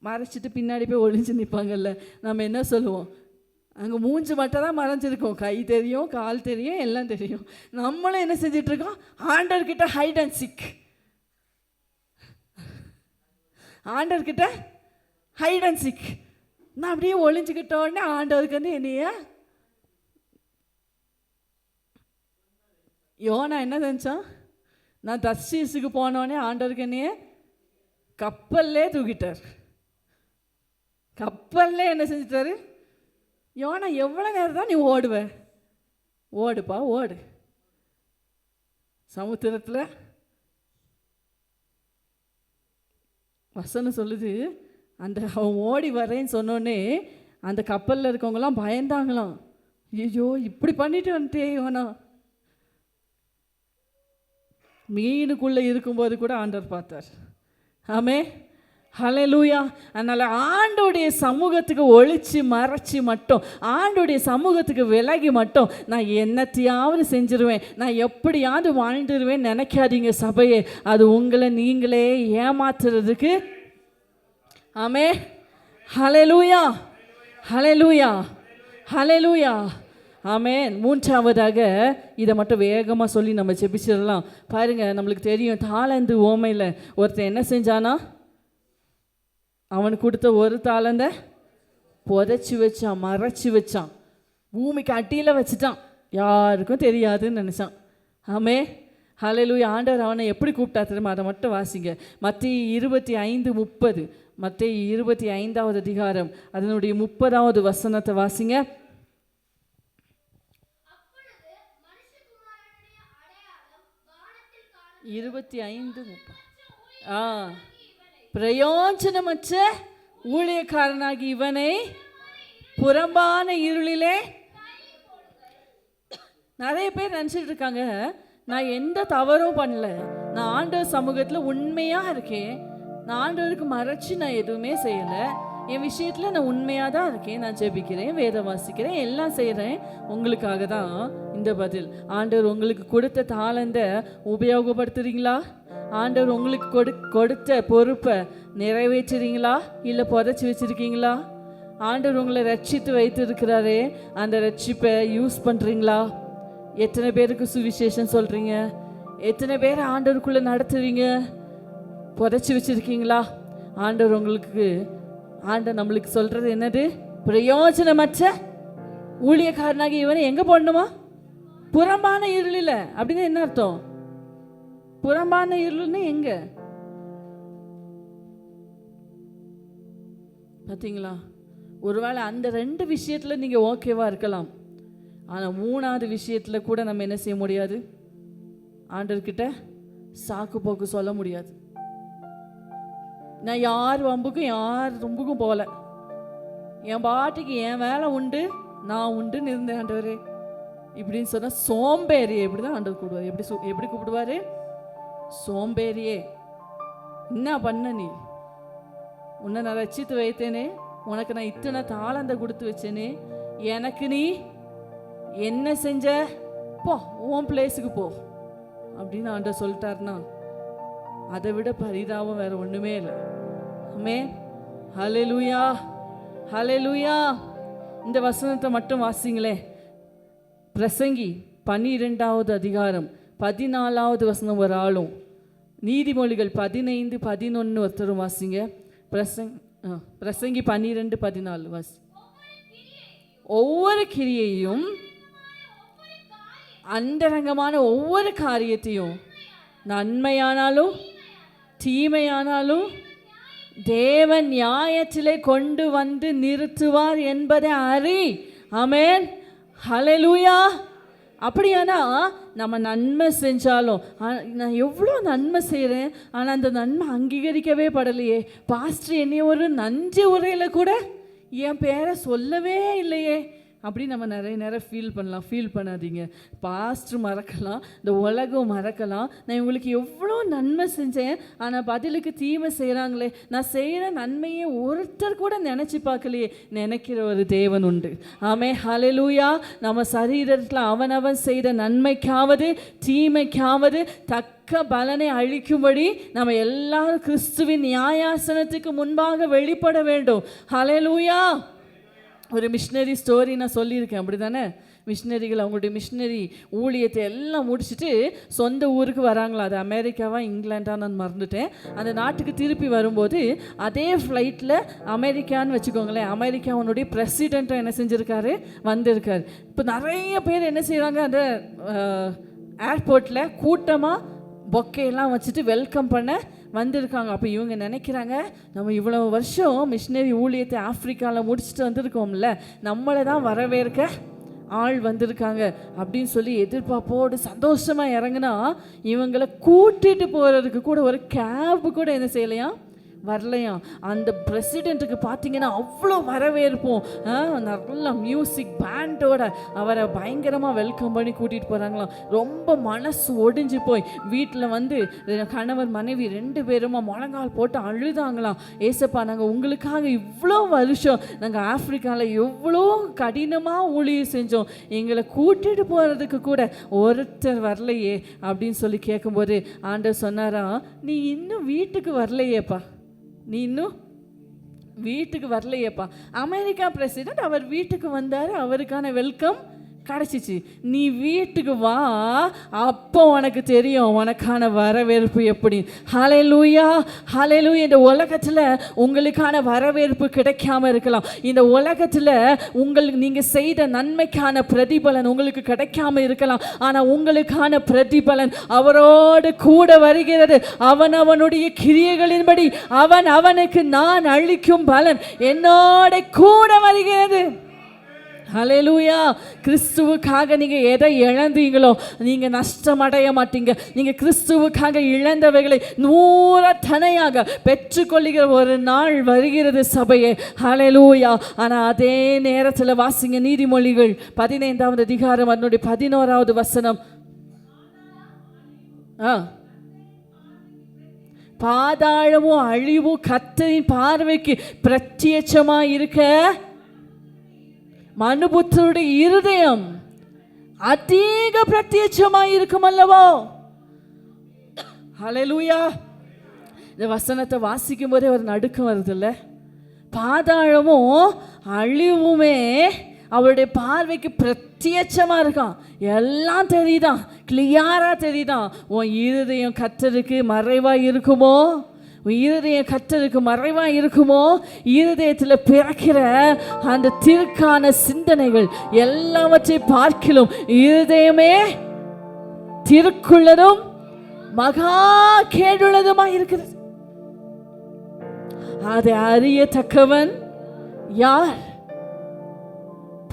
மறைச்சிட்டு பின்னாடி போய் ஒளிஞ்சு நிற்பாங்கல்ல, நம்ம என்ன சொல்லுவோம்? அங்கே மூஞ்சி மட்டும் தான் மறைஞ்சிருக்கோம், கை தெரியும், கால் தெரியும், எல்லாம் தெரியும். நம்மளும் என்ன செஞ்சிட்ருக்கோம்? ஆண்டவர்கிட்ட ஹைட் அண்ட் சிக், ஆண்டவர்கிட்ட ஹைட் அண்ட் சிக். நான் அப்படியே ஒளிஞ்சுக்கிட்ட உடனே ஆண்டவருக்கு வந்து என்னைய யோனா என்ன நினச்சான்? நான் தர்ஷீஸுக்கு போனோடனே ஆண்டவருக்கு என்னைய கப்பல்லே தூக்கிட்டார். கப்பல்லே என்ன செஞ்சிட்டாரு? யோனா எவ்வளோ நேரம் தான் நீ ஓடுவ? ஓடுப்பா ஓடு. சமுத்திரத்தில் வசனம் சொல்லுது, அந்த அவன் ஓடி வரேன்னு சொன்னோடனே அந்த கப்பலில் இருக்கவங்களாம் பயந்தாங்களாம். ஐயோ இப்படி பண்ணிட்டு வந்துட்டே யோனா. மீனுக்குள்ளே இருக்கும்போது கூட ஆண்டவர் பார்த்தார். ஆமே, ஹல்லேலூயா. அதனால் ஆண்டோடைய சமூகத்துக்கு ஒழிச்சு மறைச்சி மட்டும், ஆண்டோடைய சமூகத்துக்கு விலகி மட்டும் நான் என்னத்தையாவது செஞ்சிருவேன், நான் எப்படியாவது வாழ்ந்துருவேன் நினைக்காதீங்க சபையே. அது உங்களை நீங்களே ஏமாத்துறதுக்கு. ஆமே, ஹல்லேலூயா, ஹல்லேலூயா, ஹல்லேலூயா. ஆமென். மூன்றாவதாக இதை மட்டும் வேகமாக சொல்லி நம்ம ஜெபிச்சிடலாம். பாருங்கள், நம்மளுக்கு தெரியும் தாளந்து ஓமையில் ஒருத்தன் என்ன செஞ்சானா? அவனுக்கு கொடுத்த ஒரு தாளந்தை புதைச்சி வச்சான், மறைச்சி வச்சான், பூமிக்கு அட்டியில் வச்சுட்டான், யாருக்கும் தெரியாதுன்னு நினச்சான். ஆமே, ஹல்லேலூயா. ஆண்டவர் அவனை எப்படி கூப்பிட்டா தெரியுமா? அதை மட்டும் வாசிங்க. மத்தேயு 25:30, மத்தேயு 25வது அதிகாரம் அதனுடைய 30வது வசனத்தை வாசிங்க. 25:30. பிரயோஜனமற்ற ஊழியக்காரனாகி இவனை புறம்பான இருளிலே. நிறைய பேர் நினச்சிட்டு இருக்காங்க, நான் எந்த தவறும் பண்ணல, நான் ஆண்டவர் சமூகத்தில் உண்மையாக இருக்கேன், நான் ஆண்டவருக்கு மறைச்சி நான் எதுவுமே செய்யலை, என் விஷயத்தில் நான் உண்மையாக தான் இருக்கேன், நான் ஜெபிக்கிறேன், வேதம் வாசிக்கிறேன், எல்லாம் செய்கிறேன். உங்களுக்காக தான் இந்த பதில். ஆண்டவர் உங்களுக்கு கொடுத்த தாளந்தை உபயோகப்படுத்துறீங்களா? ஆண்டவர் உங்களுக்கு கொடுத்த பொறுப்பை நிறைவேற்றுறீங்களா, இல்லை புதைச்சி வச்சுருக்கீங்களா? ஆண்டவர் உங்களை ரட்சித்து வைத்திருக்கிறாரே, அந்த ரட்சிப்பை யூஸ் பண்ணுறீங்களா? எத்தனை பேருக்கு சுவிசேஷம் சொல்கிறீங்க? எத்தனை பேர் ஆண்டவருக்குள்ளே நடத்துவீங்க? புதைச்சி வச்சுருக்கீங்களா? ஆண்டவர் நம்மளுக்கு சொல்கிறது என்னது? பிரயோஜனமற்ற ஊழியக்காரனாகி இவனை எங்கே போடணுமா? புறம்பான இருளில். அப்படின்னா என்ன அர்த்தம்? புறம்பான இருள்னு எங்க? பார்த்தீங்களா? ஒருவேளை அந்த 2 விஷயத்தில் நீங்கள் ஓகேவா இருக்கலாம், ஆனால் 3வது விஷயத்தில் கூட நம்ம என்ன செய்ய முடியாது? ஆண்டவர்கிட்ட சாக்கு போக்கு சொல்ல முடியாது. நான் யார் வம்புக்கும் யார் தும்புக்கும் போகல, என் பாட்டுக்கு என் வேலை உண்டு, நான் உண்டுன்னு இருந்தேன் ஆண்டவரே இப்படின்னு சொன்னால் சோம்பேறியே. எப்படி தான் ஆண்டவர் கூப்பிடுவார்? எப்படி கூப்பிடுவார்? சோம்பேறியே, என்ன பண்ண நீ? உன்னை நான் ரட்சித்து வைத்தேனே, உனக்கு நான் இத்தனை தாளந்தை கொடுத்து வச்சேனே, எனக்கு நீ என்ன செஞ்ச? போ, உன் பிளேஸுக்கு போ அப்படின்னு ஆண்டவர் சொல்லிட்டாருன்னா அதை விட பரிதாபம் வேற ஒன்றுமே இல்லை. ஆமென், ஹல்லேலூயா, ஹல்லேலூயா. இந்த வசனத்தை மட்டும் வாசிங்களே. பிரசங்கி 12வது அதிகாரம் 14வது வசனம் ஒரு ஆளும், நீதிமொழிகள் 15:11 ஒருத்தரும் வாசிங்க. பிரசங்கி 12:14 வாசி. ஒவ்வொரு கிரியையும் அந்தரங்கமான ஒவ்வொரு காரியத்தையும் நன்மையானாலும் தீமையானாலும் தேவன் நியாயத்திலே கொண்டு வந்து நிறுத்துவார் என்பதை அறி. ஆமென், ஹல்லேலூயா. அப்படியானா நம்ம நன்மை செஞ்சாலும், நான் எவ்வளோ நன்மை செய்கிறேன், ஆனால் அந்த நன்மை அங்கீகரிக்கவே படலையே, பாஸ்டர் என்னைய ஒரு நன்றி உரையில் கூட என் பேரை சொல்லவே இல்லையே, அப்படி நம்ம நிறைய நேரம் ஃபீல் பண்ணாதீங்க. பாஸ்டர் மறக்கலாம், இந்த உலகம் மறக்கலாம். நான் இவங்களுக்கு எவ்வளோ நன்மை செஞ்சேன், ஆனால் பதிலுக்கு தீமை செய்கிறாங்களே, நான் செய்கிற நன்மையை ஒருத்தர் கூட நினச்சி பார்க்கலையே, நினைக்கிற ஒரு தேவன் உண்டு. ஆமென், ஹல்லேலூயா. நம்ம சரீரத்தில் அவனவன் செய்த நன்மைக்காவது தீமைக்காவது தக்க பலனை அளிக்கும்படி நம்ம எல்லாரும் கிறிஸ்துவின் நியாயாசனத்துக்கு முன்பாக வெளிப்பட வேண்டும். ஹல்லேலூயா. ஒரு மிஷினரி ஸ்டோரி நான் சொல்லியிருக்கேன், அப்படி தானே? மிஷினரிகள் அவங்களுடைய மிஷினரி ஊழியத்தை எல்லாம் முடிச்சுட்டு சொந்த ஊருக்கு வராங்களா, அது அமெரிக்காவா இங்கிலாண்டா நான் மறந்துட்டேன். அந்த நாட்டுக்கு திருப்பி வரும்போது அதே ஃப்ளைட்டில் அமெரிக்கான்னு வச்சுக்கோங்களேன், அமெரிக்காவுடைய பிரசிடெண்ட்டும் என்ன செஞ்சுருக்காரு, வந்திருக்காரு. இப்போ நிறைய பேர் என்ன செய்கிறாங்க, அந்த ஏர்போர்ட்டில் கூட்டமாக பொக்கையெல்லாம் வச்சுட்டு வெல்கம் பண்ண வந்திருக்காங்க. அப்போ இவங்க நினைக்கிறாங்க, நம்ம இவ்வளோ வருஷம் மிஷினரி ஊழியத்தை ஆஃப்ரிக்காவில் முடிச்சுட்டு வந்திருக்கோம்ல, நம்மளை தான் வரவேற்க ஆள் வந்திருக்காங்க அப்படின்னு சொல்லி எதிர்பார்ப்போடு சந்தோஷமாக இறங்குனா, இவங்களை கூட்டிகிட்டு போகிறதுக்கு கூட ஒரு கேப் கூட என்ன செய்யலையா, வரலையாம். அந்த பிரசிடெண்ட்டுக்கு பார்த்தீங்கன்னா அவ்வளோ வரவேற்போம், நல்ல மியூசிக் பேண்டோட அவரை பயங்கரமாக வெல்கம் பண்ணி கூட்டிகிட்டு போகிறாங்களாம். ரொம்ப மனசு ஒடிஞ்சு போய் வீட்டில் வந்து கணவர் மனைவி 2 பேருமா முழங்கால் போட்டு அழுதாங்களாம். ஏசப்பா, நாங்கள் உங்களுக்காக இவ்வளோ வருஷம் நாங்கள் ஆஃப்ரிக்காவில் எவ்வளோ கடினமாக ஊழியம் செஞ்சோம், எங்களை கூட்டிகிட்டு போகிறதுக்கு கூட ஒருத்தர் வரலையே அப்படின்னு சொல்லி கேட்கும்போது ஆண்டவர் சொன்னாரா, நீ இன்னும் வீட்டுக்கு வரலையேப்பா, நீ இன்னும் வீட்டுக்கு வரலையேப்பா. அமெரிக்கா பிரசிடெண்ட் அவர் வீட்டுக்கு வந்தார், அவருக்கான வெல்கம் கிடச்சிச்சு. நீ வீட்டுக்கு வா, அப்போ உனக்கு தெரியும் உனக்கான வரவேற்பு எப்படி. ஹல்லேலூயா, ஹல்லேலூயா. இந்த உலகத்தில் உங்களுக்கான வரவேற்பு கிடைக்காம இருக்கலாம், இந்த உலகத்தில் நீங்கள் செய்த நன்மைக்கான பிரதிபலன் உங்களுக்கு கிடைக்காம இருக்கலாம், ஆனால் உங்களுக்கான பிரதிபலன் அவரோடு கூட வருகிறது. அவனுடைய கிரியைகளின்படி அவனுக்கு நான் அளிக்கும் பலன் என்னோட கூட வருகிறது. ஹல்லேலூயா. கிறிஸ்துவுக்காக நீங்கள் எதை இழந்தீங்களோ நீங்கள் நஷ்டம் அடைய மாட்டீங்க. நீங்கள் கிறிஸ்துவுக்காக இழந்தவைகளை 100 தனையாக பெற்றுக்கொள்ளுகிற ஒரு நாள் வருகிறது சபையே. ஹல்லேலூயா. ஆனால் அதே நேரத்தில் வாசிங்க நீதிமொழிகள் 15வது அதிகாரம் அதனுடைய 11வது வசனம். பாதாளமும் அழிவும் கர்த்தரின் பார்வைக்கு பிரத்யட்சமாக இருக்க மனுபுத்தருடைய இருதயம் அதிக பிரத்யட்சமாய் இருக்கும் அல்லவோ. ஹல்லேலூயா. இந்த வசனத்தை வாசிக்கும் போதே ஒரு நடுக்கம் வருது இல்ல. பாதாளமும் அழிவுமே அவருடைய பார்வைக்கு பிரத்யட்சமா இருக்கான், எல்லாம் தெரியுதான், கிளியரா தெரியுதான். உன் இருதயம் கர்த்தருக்கு மறைவா இருக்குமோ, இருதயம் கர்த்தருக்கு மறைவா இருக்குமோ, இருதயத்தில் பிறக்கிற அந்த திருக்கான சிந்தனைகள் எல்லாவற்றை பார்க்கிலும் இருதயமே திருக்குள்ளதும் மகா கேடுள்ளதுமா இருக்கிறது, அதை அறியத்தக்கவன் யார்?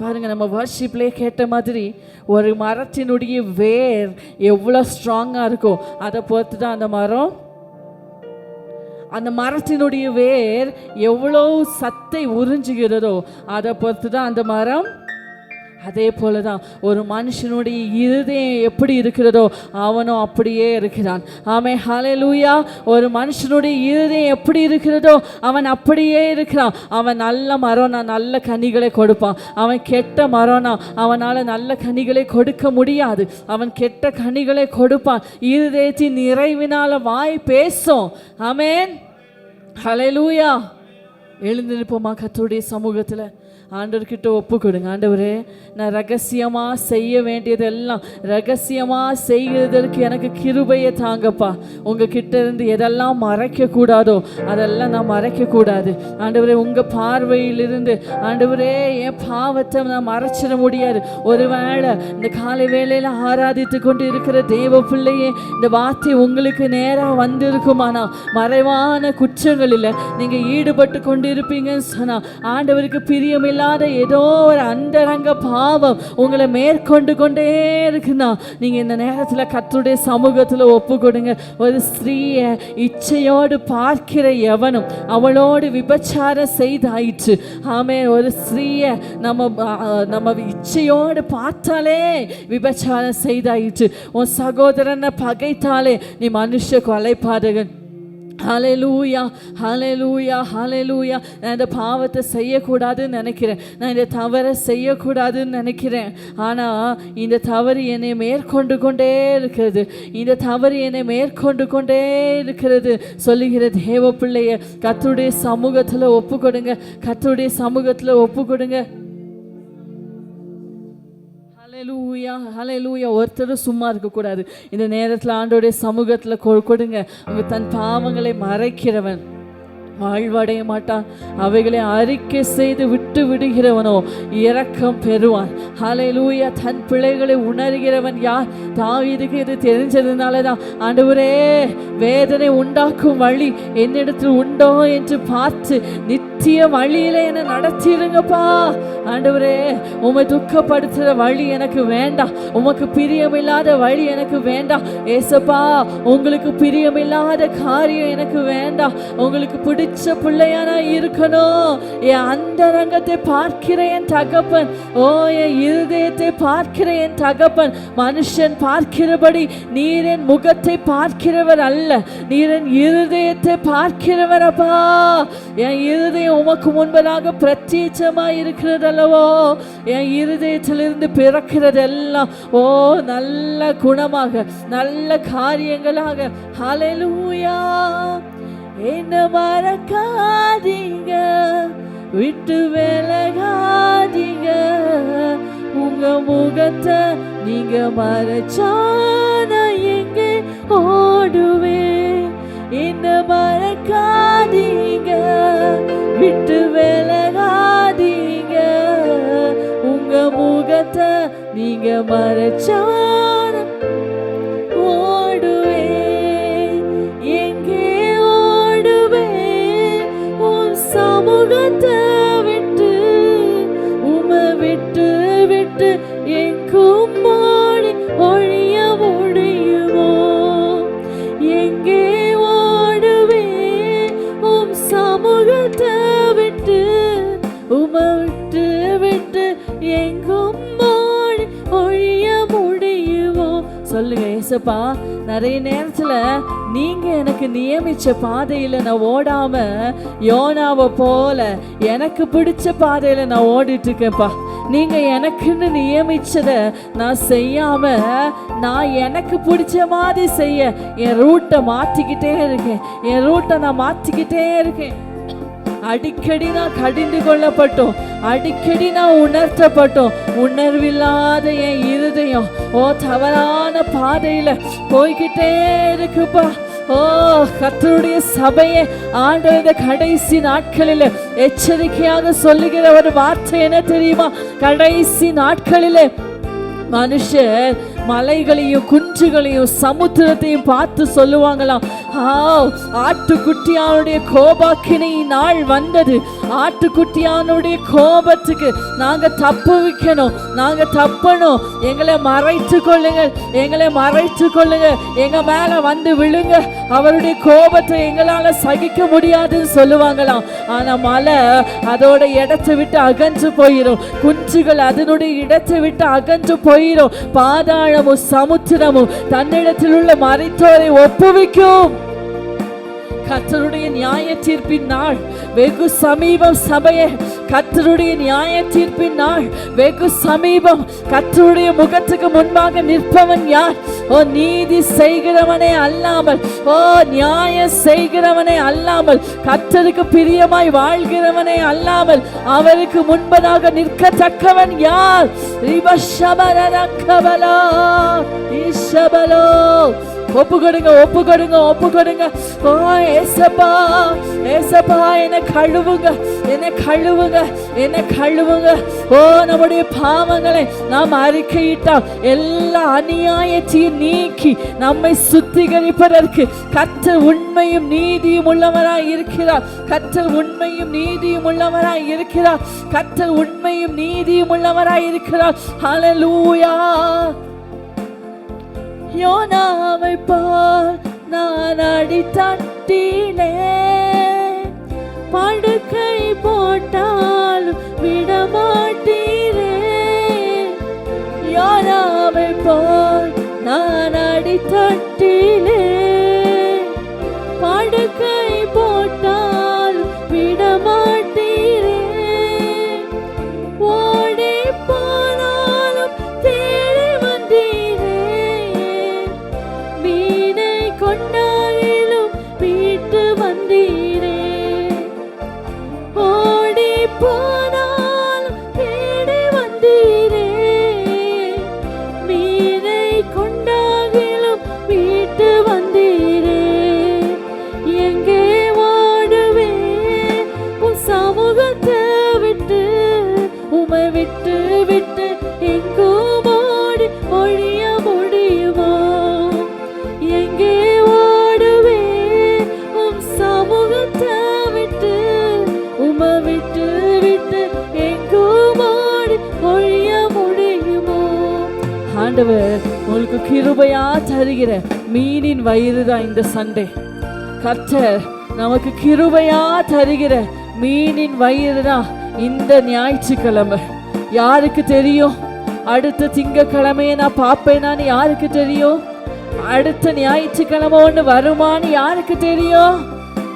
பாருங்க, நம்ம வர்ஷிப்லே கேட்ட மாதிரி ஒரு மரத்தினுடைய வேர் எவ்வளோ ஸ்ட்ராங்காக இருக்கோ அதை பொறுத்து தான் அந்த மரத்தினுடைய வேர் எவ்வளோ சத்தை உறிஞ்சுகிறதோ அதை பொறுத்து தான் அந்த மரம். அதே போல தான் ஒரு மனுஷனுடைய இருதயம் எப்படி இருக்கிறதோ அவனும் அப்படியே இருக்கிறான். ஆமென், ஹல்லேலூயா. ஒரு மனுஷனுடைய இருதயம் எப்படி இருக்கிறதோ அவன் அப்படியே இருக்கிறான். அவன் நல்ல மரம்னா நல்ல கனிகளை கொடுப்பான், அவன் கெட்ட மரம்னா அவனால் நல்ல கனிகளை கொடுக்க முடியாது, அவன் கெட்ட கனிகளை கொடுப்பான். இருதயத்தின் நிறைவினால் வாய் பேசும். ஆமென், ஹல்லேலூயா. எழுந்து நிற்போமா கர்த்தருடைய சமூகத்தில். ஆண்டவர்கிட்ட ஒப்பு கொடுங்க. ஆண்டவரே, நான் ரகசியமாக செய்ய வேண்டியதெல்லாம் ரகசியமாக செய்கிறதற்கு எனக்கு கிருபையை தாங்கப்பா. உங்ககிட்ட இருந்து எதெல்லாம் மறைக்கக்கூடாதோ அதெல்லாம் நான் மறைக்கக்கூடாது ஆண்டவரே. உங்கள் பார்வையிலிருந்து ஆண்டவரே என் பாவத்தை நான் மறைச்சிட முடியாது. ஒருவேளை இந்த காலை வேளையில் ஆராதித்து கொண்டு இருக்கிற தேவ பிள்ளையே, இந்த வார்த்தை உங்களுக்கு நேராக வந்திருக்குமானா, மறைவான குற்றங்களில் நீங்கள் ஈடுபட்டு கொண்டு இருப்பீங்கன்னு சொன்னால், ஆண்டவருக்கு பிரியமில்லாத ஏதோ ஒரு அந்தரங்க பாவம் உங்களை மேற்கொண்டு கொண்டே இருக்குன்னா, நீங்கள் இந்த நேரத்தில் கர்த்தருடைய சமூகத்தில் ஒப்பு கொடுங்க. ஒரு ஸ்திரீயை இச்சையோடு பார்க்கிற எவனும் அவளோடு விபச்சாரம் செய்தாயிற்று. ஆமே, ஒரு ஸ்திரீயை நம்ம இச்சையோடு பார்த்தாலே விபச்சாரம் செய்தாயிற்று. உன் சகோதரனை பகைத்தாலே நீ மனுஷ கொலைபாதகன். ஹல்லேலூயா, ஹல்லேலூயா, ஹல்லேலூயா. நான் இந்த பாவத்தை செய்யக்கூடாதுன்னு நினைக்கிறேன், நான் இந்த தவறை செய்யக்கூடாதுன்னு நினைக்கிறேன். ஆனால் இந்த தவறு என்னை மேற்கொண்டு கொண்டே இருக்கிறது, இந்த தவறு என்னை மேற்கொண்டு கொண்டே இருக்கிறது சொல்லுகிற தேவ பிள்ளைய கர்த்தருடைய சமூகத்தில் ஒப்பு கொடுங்க, கர்த்தருடைய சமூகத்தில் ஒப்பு கொடுங்க. ஹல்லேலூயா, ஹல்லேலூயா. ஒருத்தரும் சும்மா இருக்கக்கூடாது. இந்த நேரத்தில் ஆண்டவருடைய சமூகத்தில் கொடுங்க. உங்கள் தன் பாவங்களை மறைக்கிறவன் வாழ்வடைய மாட்டான், அவைகளை அறிக்கை செய்து விட்டு விடுகிறவனோ இரக்கம் பெறுவான். ஹல்லேலூயா. தன் பிள்ளைகளை உணர்கிறவன் யார்? தாவீதுக்கு இது தெரிஞ்சதுனால தான், ஆண்டவரே, வேதனை உண்டாக்கும் வழி என்னிடத்தில் உண்டோ என்று பார்த்து நித்திய வழியில என்னை நடத்திருங்கப்பா. ஆண்டவரே, உம்மை துக்கப்படுத்துகிற வழி எனக்கு வேண்டாம், உமக்கு பிரியமில்லாத வழி எனக்கு வேண்டாம் ஏசப்பா. உங்களுக்கு பிரியமில்லாத காரியம் எனக்கு வேண்டாம். உங்களுக்கு பிடிச்ச பிள்ளையானா இருக்கணும். என் அந்தரங்கத்தை பார்க்கிற என் தகப்பன், ஓ என் இருதயத்தை பார்க்கிற என் தகப்பன். மனுஷன் பார்க்கிறபடி நீர் என் முகத்தை பார்க்கிறவர் அல்ல, நீர் என் இருதயத்தை பார்க்கிறவர் அப்பா. என் இருதயம் உமக்கு முன்பதாக பிரத்யேகமாய் இருக்கிறது அல்லவோ. என் இருதயத்திலிருந்து பிறக்கிறதெல்லாம் ஓ நல்ல குணமாக, நல்ல காரியங்களாக. ஹல்லேலூயா. என்ன மறக்காதீங்க, விட்டு விலகாதீங்க, உங்க முகத்தை நீங்க மறைச்சான எங்கே ஓடுவேன். என்ன மறக்காதீங்க, விட்டு விலகாதீங்க, உங்க முகத்தை நீங்க மறைச்சான ஓடுவேன். எங்கே ஓடுவேன்? உன் சமூகத்தை விட்டு, உமை விட்டு விட்டு எங்கும் ஓடி ஒழிய முடியுமோ? எங்கே ஓடுவேன்? உன் சமூகத்தை விட்டு, உமை விட்டு விட்டு எங்கும் ஓடி ஒழிய முடியுமோ? சொல்லுங்க ஏசப்பா. நிறைய நேரத்தில் நீங்க எனக்கு நியமிச்ச பாதையில நான் ஓடாம யோனாவை போல எனக்கு பிடிச்ச பாதையில நான் ஓடிட்டு இருக்கேன்ப்பா. நீங்க எனக்குன்னு நியமிச்சதை நான் செய்யாம நான் எனக்கு பிடிச்ச மாதிரி செய்ய என் ரூட்டை மாற்றிக்கிட்டே இருக்கேன், என் ரூட்டை நான் மாற்றிக்கிட்டே இருக்கேன். அடிக்கடி நான் கடிந்து கொள்ளப்பட்டோம், அடிக்கடி நான் உணர்த்தப்பட்டோம். உணர்வில்லாத என் இருதயம் ஓ தவறான பாதையில போய்கிட்டே இருக்குப்பா. ஓ கர்த்தருடைய சபையை ஆண்டவர் இந்த கடைசி நாட்களில் எச்சரிக்கையாக சொல்லுகிற ஒரு வார்த்தை என்ன தெரியுமா? கடைசி நாட்களிலே மனுஷர் மலைகளையும் குன்றுகளையும் சமுத்திரத்தையும் பார்த்து சொல்லுவாங்களாம், ஆட்டுக்குட்டியானுடைய கோபாக்கினை நாள் வந்தது, ஆட்டுக்குட்டியானுடைய கோபத்துக்கு நாங்க தப்பு வைக்கணும், நாங்க தப்பணும், எங்களை மறைத்து கொள்ளுங்கள், எங்களை மறைத்து கொள்ளுங்க, எங்க மேல வந்து விழுங்க, அவருடைய கோபத்தை எங்களால சகிக்க முடியாதுன்னு சொல்லுவாங்களாம். ஆனா மலை அதோட இடத்தை விட்டு அகன்று போயிடும், குன்றுகள் அதனுடைய இடத்தை விட்டு அகன்று போயிடும், பாதாளமும் சமுத்திரமும் தன்னிடத்தில் உள்ள மறைத்தோரை ஒப்புவிக்கும். கர்த்தருடைய நியாய தீர்ப்பின் நாள் வெகு சமீபம். சபையே, கர்த்தருடைய நியாய தீர்ப்பின் நாள் வெகு சமீபம். கர்த்தருடைய முகத்துக்கு முன்பாக நிற்பவன் யார்? ஓ நீதி செய்கிறவனே அல்லாமல், ஓ நியாயம் செய்கிறவனே அல்லாமல், கர்த்தருக்கு பிரியமாய் வாழ்கிறவனே அல்லாமல் அவருக்கு முன்பதாக நிற்கத்தக்கவன் யார்? ஒப்பு கொடுங்க, ஒப்பு கொடுங்க, ஒப்பு கொடுங்க. ஓ ஏசப்பா, ஏசப்பா என்னை கழுவுங்க, என்னை கழுவுங்க, என்னை கழுவுங்க. ஓ நம்முடைய பாவங்களை நாம் அறிக்கையிட்டால் எல்லா அநியாயத்தையும் நீக்கி நம்மை சுத்திகரிப்பதற்கு கர்த்தர் உண்மையும் நீதியும் உள்ளவராய் இருக்கிறார். கர்த்தர் உண்மையும் நீதியும் உள்ளவராய் இருக்கிறார். கர்த்தர் உண்மையும் நீதியும் உள்ளவராய் இருக்கிறார். ஹல்லேலூயா. யோனாவை போல் நான் அடித்தட்டிலே படுக்கை போட்டால் விடமாட்டீரே. யோனாவை போல் நான் அடித்தட்டிலே படுக்கை போட்டால் விடமாட்டீரே. ஓடி போனாலும் தேடி வந்தீரே. மீனை கொண்டாலும் மீட்டு வந்தீரே. ஓடி போனாலும் தேடி வந்தீரே. மீனை கொண்டாலும் மீட்டு வந்தீரே. எங்கே ஓடுவே உன் சமூகத்தை விட்டு, உமை விட்டு விட்டு எங்கும் ஓடி ஒழிய முடியுமோ? எங்கே ஓடுவே உன் சமூகத்தை விட்டு, உமை விட்டு விட்டு எங்கும் ஓடி ஒழிய முடியுமோ? ஆண்டவர் உங்களுக்கு கிருபையா தருகிற மீனின் வயிறு தான் இந்த சண்டே. கர்த்தர் நமக்கு கிருபையா தருகிற மீனின் வயிறு தான் இந்த ஞாயிற்றுக்கிழமை. யாருக்கு தெரியும் அடுத்த திங்கக்கிழமையை நான் பார்ப்பேனான்னு? யாருக்கு தெரியும் அடுத்த ஞாயிற்றுக்கிழமை ஒன்று வருமானு? யாருக்கு தெரியும்?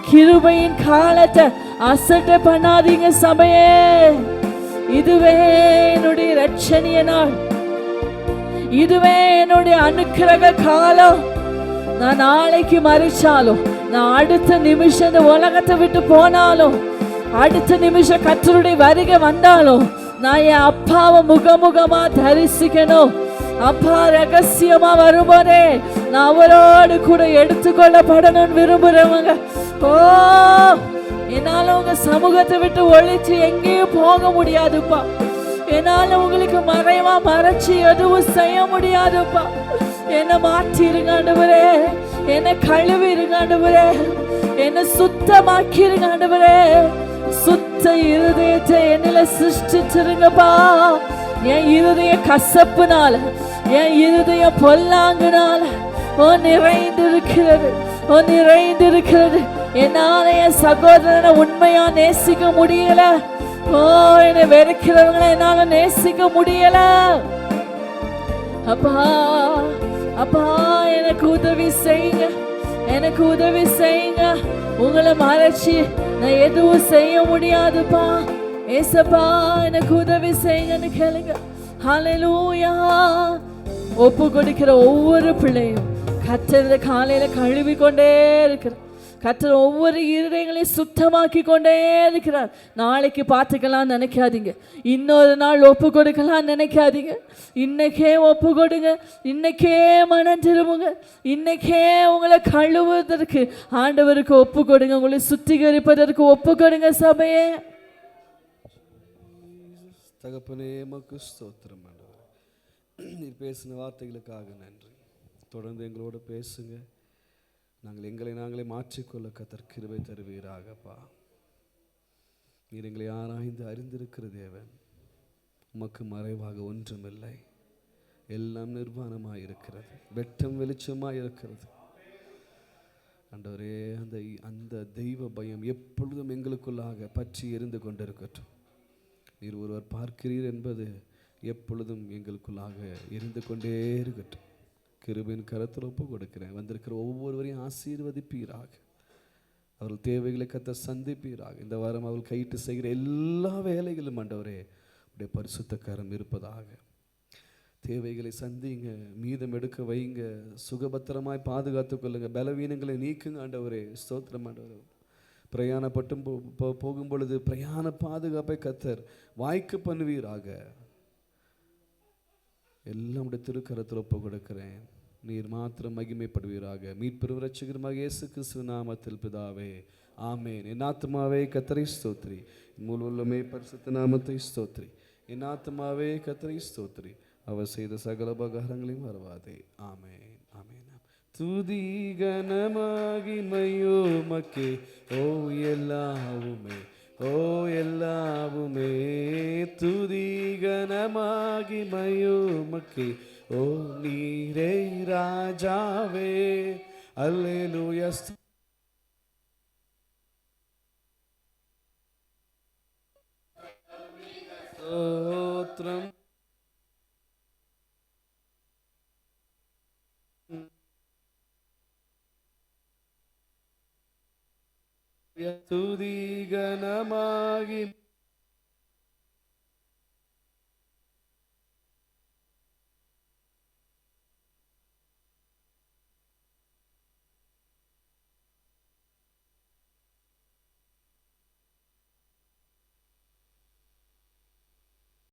கிருபையின் காலத்தை அசட்ட பண்ணாதீங்க சபையே. இதுவே என்னுடைய ரட்சணிய நாள், இதுவே என்னுடைய அனுக்கிரக காலம். நான் நாளைக்கு மறிச்சாலும், நான் அடுத்த நிமிஷம் இந்த உலகத்தை விட்டு போனாலும், அடுத்த நிமிஷம் கர்த்தருடைய வருகை வந்தாலும், நான் என் அப்பாவை முகமுகமா தரிசிக்கணும். அப்பா ரகசியமா வரும்போதே நான் அவரோடு கூட எடுத்துக்கொள்ளப்படணும்னு விரும்புறவங்க, ஓ என்னால உங்க சமூகத்தை விட்டு ஒழிச்சு எங்கேயும் போக முடியாதுப்பா. என்னால உங்களுக்கு மறைவா மறைச்சு எதுவும் செய்ய முடியாதுப்பா. என்னை மாற்றிருங்க ஆண்டவரே, என்னை கழுவிருங்க ஆண்டவரே, என்னை சுத்தமாக்கிருங்க ஆண்டவரே. சுத்த இருதயத்தை என்னில சிருஷ்டிச்சிருங்கப்பா. என் இருதய கசப்புனால, என் இருதய பொல்லாங்குனால ஓ நிறைந்திருக்கிறது, ஓ நிறைந்திருக்கிறது. என்னால என் சகோதரனை உண்மையா நேசிக்க முடியல. ஓ என்னை வெறுக்கிறவங்களை என்னால நேசிக்க முடியல. அப்பா, அப்பா எனக்கு உதவி செய்யுங்க, எனக்கு உதவி செய்யுங்க. உங்களை மறைச்சி நான் எதுவும் செய்ய முடியாதுப்பா. ஏசப்பா எனக்கு உதவி செய்யுங்கன்னு கேளுங்க. ஹல்லேலூயா. ஒப்பு கொடுக்கிற ஒவ்வொரு பிள்ளையும் கர்த்தர் காலையில கழுவி கொண்டே இருக்கிறார். கர்த்தர் ஒவ்வொரு இருதயங்களையும் சுத்தமாக்கி கொண்டே இருக்கிறார். நாளைக்கு பார்த்துக்கலாம் நினைக்காதீங்க, இன்னொரு நாள் ஒப்பு கொடுக்கலாம் நினைக்காதீங்க. இன்னைக்கே ஒப்பு கொடுங்க, இன்னைக்கே மனம் திரும்புங்க, இன்னைக்கே உங்களை கழுவுவதற்கு ஆண்டவருக்கு ஒப்பு கொடுங்க, உங்களை சுத்திகரிப்பதற்கு ஒப்பு கொடுங்க சபையே. தகப்பனே மக்கு ஸ்தோத்திரம் ஆண்டவரே, நீர் பேசின வார்த்தைகளுக்காக நன்றி. தொடர்ந்து எங்களோட பேசுங்க, நாங்கள் எங்களை நாங்களே மாற்றிக்கொள்ள கர்த்தர் கிருபை தருவீராகப்பா. நீர் எங்களை ஆராய்ந்து அறிந்திருக்கிற தேவன், உமக்கு மறைவாக ஒன்றுமில்லை. எல்லாம் நிர்வாணமாக இருக்கிறது, வெட்டம் வெளிச்சமாக இருக்கிறது ஆண்டவரே. அந்த தெய்வ பயம் எப்பொழுதும் எங்களுக்குள்ளாக பற்றி எரிந்து கொண்டிருக்கட்டும். நீர் ஒருவர் பார்க்கிறீர் என்பது எப்பொழுதும் எங்களுக்குள்ளாக எரிந்து கொண்டே இருக்கட்டும். கிருபையின் கரத்தில் ஒப்பு கொடுக்கிறேன். வந்திருக்கிற ஒவ்வொருவரையும் ஆசீர்வதிப்பீராக. அவர்கள் தேவைகளை கர்த்தர் சந்திப்பீராக. இந்த வாரம் அவர்கள் கையிட்டு செய்கிற எல்லா வேலைகளும் ஆண்டவரே உடைய பரிசுத்த கரம் இருப்பதாக. தேவைகளை சந்திங்க, மீதம் எடுக்க வைங்க, சுகபத்திரமாய் பாதுகாத்து கொள்ளுங்க, பலவீனங்களை நீக்குங்க ஆண்டவரே. ஸ்தோத்திரம் ஆண்டவரே. பிரயாணப்பட்டும் போகும் பொழுது பிரயாண பாதுகாப்பை கர்த்தர் வாய்க்கு பண்ணுவீராக. எல்லாம் உடைய திருக்கரத்தில் ஒப்பு கொடுக்கிறேன். நீர் மாத்திரம் மகிமைப்படுவீராக. மீட்பெரும் இரட்சகருமாக இயேசு கிறிஸ்து நாமத்தில் பிதாவே, ஆமேன். என் ஆத்துமாவே கர்த்தரை ஸ்தோத்திரி, முழு உள்ளமே பரிசுத்த நாமத்தை ஸ்தோத்திரி. என் ஆத்துமாவே கர்த்தரை ஸ்தோத்திரி, அவர் செய்த சகல உபகாரங்களையும் மறவாதே. ஆமேன், ஆமேன். துதி கனமகிமையோ மக்கே, ஓ எல்லாவுமே, ஓ எல்லாவுமே. துதி கனமகிமையோ மக்கே, ஓ நீரே ராஜாவே. அல்லேலூயா. ஸ்தோத்திரம். துதி கனமகிமை